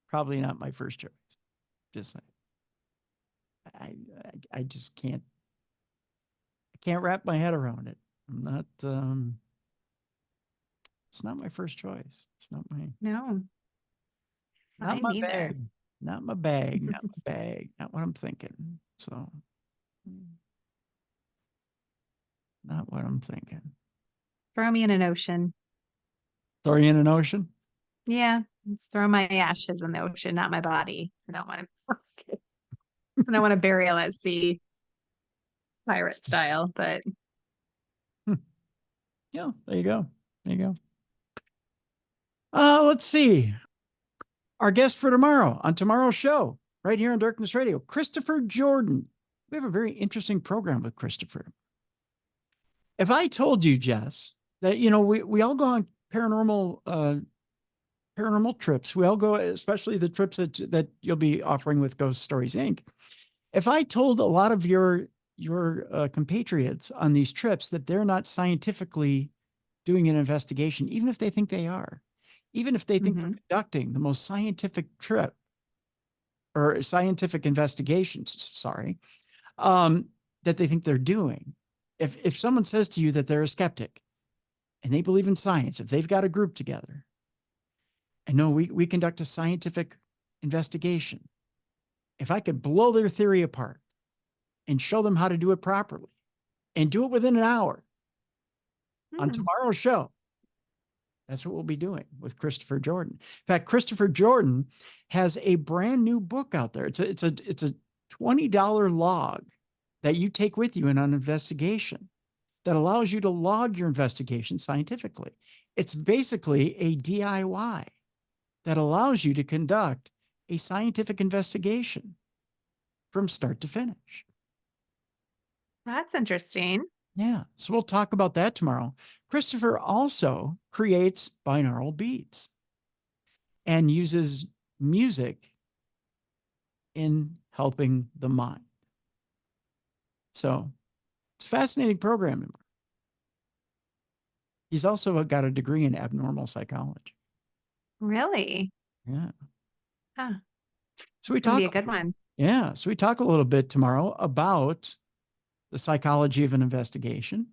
Probably not my first choice. Just saying. I just can't. I can't wrap my head around it. I'm not. It's not my first choice. It's not my. No, Not mine my neither. bag. Not my bag. Not my bag. Not what I'm thinking. So. Not what I'm thinking. Throw me in an ocean. Throw you in an ocean? Yeah, just throw my ashes in the ocean, not my body. I don't want to. I don't want to burial at sea, pirate style. But Hmm. Yeah, there you go. There you go. Let's see. Our guest for tomorrow on tomorrow's show, right here on Darkness Radio, Christopher Jordan. We have a very interesting program with Christopher. If I told you, Jess, that we all go on paranormal trips. We all go, especially the trips that you'll be offering with Ghost Stories Inc. If I told a lot of your compatriots on these trips that they're not scientifically doing an investigation, even if they think they are, even if they think they're conducting the most scientific trip or scientific investigations, sorry, that they think they're doing. If someone says to you that they're a skeptic and they believe in science, if they've got a group together, and no, we conduct a scientific investigation. If I could blow their theory apart and show them how to do it properly and do it within an hour on tomorrow's show, that's what we'll be doing with Christopher Jordan. In fact, Christopher Jordan has a brand new book out there. It's a $20 log that you take with you in an investigation that allows you to log your investigation scientifically. It's basically a DIY that allows you to conduct a scientific investigation from start to finish. that's interesting. Yeah. So we'll talk about that tomorrow. Christopher also creates binaural beats and uses music in helping the mind. So it's a fascinating program. He's also got a degree in abnormal psychology. Really? Yeah. Huh. So we Gonna be talk. a good one. Yeah. So we talk a little bit tomorrow about the psychology of an investigation.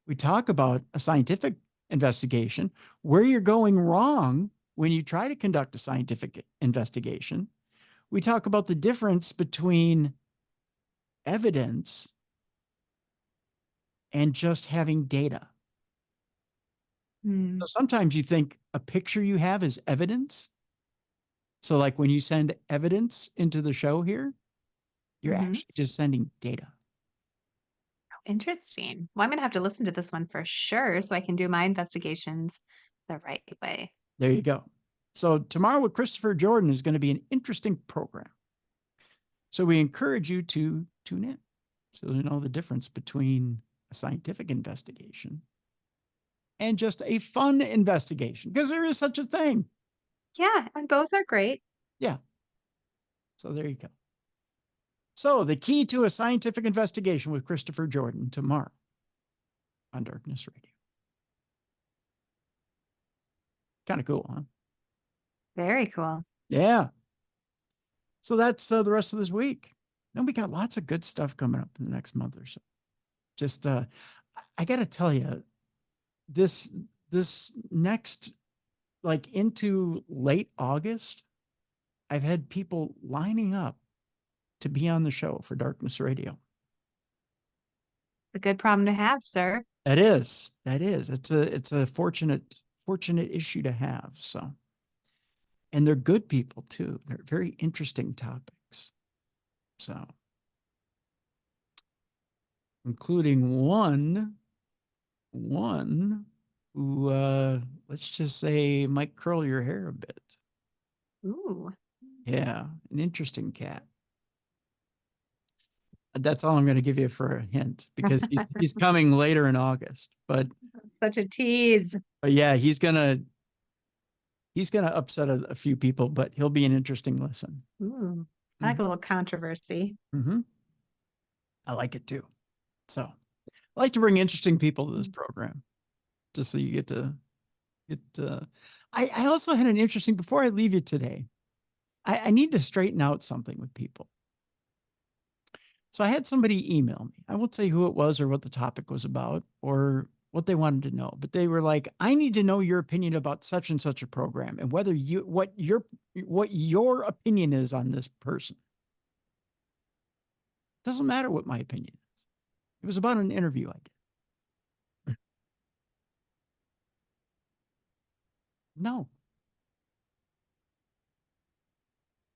We talk about a scientific investigation, where you're going wrong when you try to conduct a scientific investigation. We talk about the difference between evidence and just having data. So sometimes you think a picture you have is evidence. So like when you send evidence into the show here, you're actually just sending data. Interesting. Well, I'm gonna have to listen to this one for sure so I can do my investigations the right way. There you go. So tomorrow with Christopher Jordan is going to be an interesting program. So we encourage you to tune in so you know the difference between a scientific investigation and just a fun investigation, because there is such a thing. Yeah, and both are great. Yeah. So there you go. So the key to a scientific investigation with Christopher Jordan tomorrow on Darkness Radio. Kind of cool, huh? Very cool. Yeah. So that's the rest of this week. And we got lots of good stuff coming up in the next month or so. Just I got to tell you, this next, like into late August, I've had people lining up to be on the show for Darkness Radio. A good problem to have, sir. That is. It's a fortunate issue to have. So, and they're good people too. They're very interesting topics. So, including one who, let's just say, might curl your hair a bit. Ooh. Yeah, an interesting cat. That's all I'm going to give you for a hint, because he's coming later in August. But Such a tease. yeah, he's gonna upset a few people, but he'll be an interesting listen. Ooh, I like a little controversy. Mm-hmm. I like it too. So I like to bring interesting people to this program, just so you get to I also had an interesting, before I leave you today, I need to straighten out something with people. So I had somebody email me. I won't say who it was or what the topic was about or what they wanted to know, but they were like, I need to know your opinion about such and such a program and whether what your opinion is on this person. Doesn't matter what my opinion is. It was about an interview I did. No.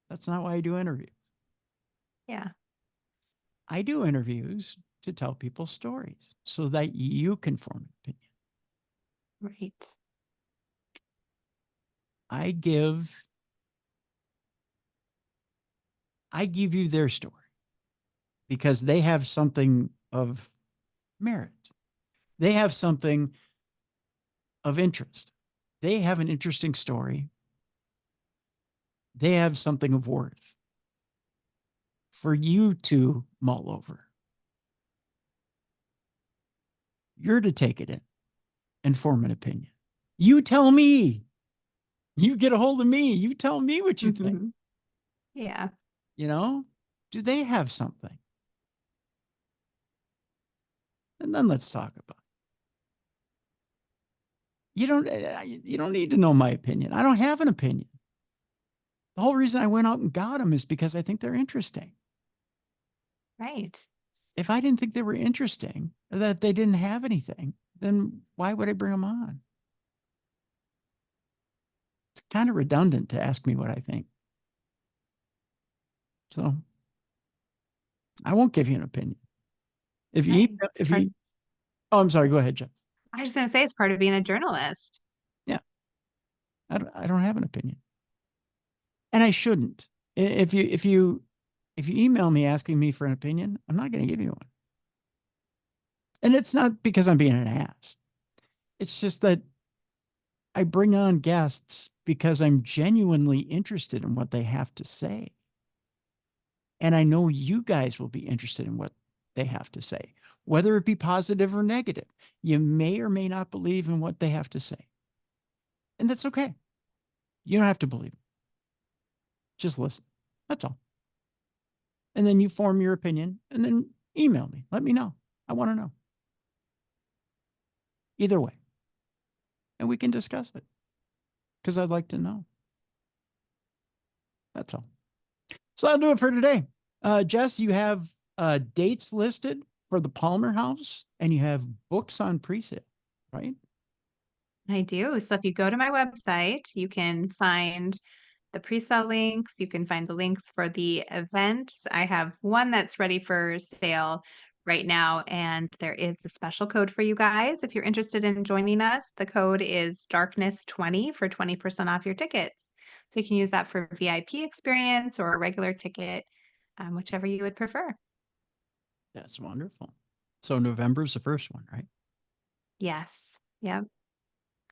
That's not why I do interviews. Yeah. I do interviews to tell people stories so that you can form an opinion. Right. I give you their story because they have something of merit. They have something of interest. They have an interesting story. They have something of worth for you to mull over. You're to take it in and form an opinion. You tell me. You get a hold of me. You tell me what you think. Yeah. You know, do they have something? And then let's talk about it. You don't need to know my opinion. I don't have an opinion. The whole reason I went out and got them is because I think they're interesting. Right. If I didn't think they were interesting, or that they didn't have anything, then why would I bring them on? It's kind of redundant to ask me what I think. So I won't give you an opinion. Oh, I'm sorry. Go ahead, Jeff. I was just going to say it's part of being a journalist. Yeah. I don't have an opinion. And I shouldn't. If you email me asking me for an opinion, I'm not going to give you one. And it's not because I'm being an ass. It's just that I bring on guests because I'm genuinely interested in what they have to say. And I know you guys will be interested in what they have to say, whether it be positive or negative. You may or may not believe in what they have to say. And that's okay. You don't have to believe it. Just listen. That's all. And then you form your opinion and then email me. Let me know. I want to know. Either way. And we can discuss it because I'd like to know. That's all. So that'll do it for today. Jess, you have dates listed for the Palmer House and you have books on presale, right? I do. So if you go to my website, you can find the pre-sale links. You can find the links for the events. I have one that's ready for sale right now, and there is a special code for you guys. If you're interested in joining us, the code is darkness20 for 20% off your tickets. So you can use that for VIP experience or a regular ticket, whichever you would prefer. That's wonderful. So November is the first one, right? Yes. Yep.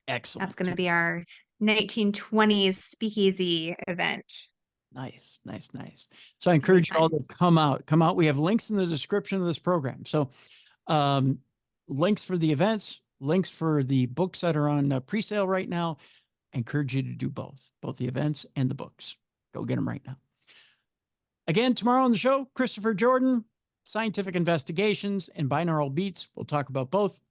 Excellent. That's going to be our 1920s speakeasy event. Nice. So I encourage you all to come out. We have links in the description of this program. So links for the events, links for the books that are on pre-sale right now. I encourage you to do both the events and the books. Go get them right now. Again, tomorrow on the show, Christopher Jordan, scientific investigations and binaural beats. We'll talk about both.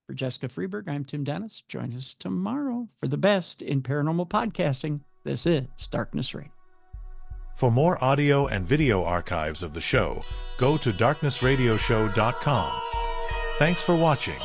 For Jessicafreeburg, I'm Tim Dennis. Join us tomorrow for the best in paranormal podcasting. This is Darkness Radio. For more audio and video archives of the show, go to darknessradioshow.com. Thanks for watching.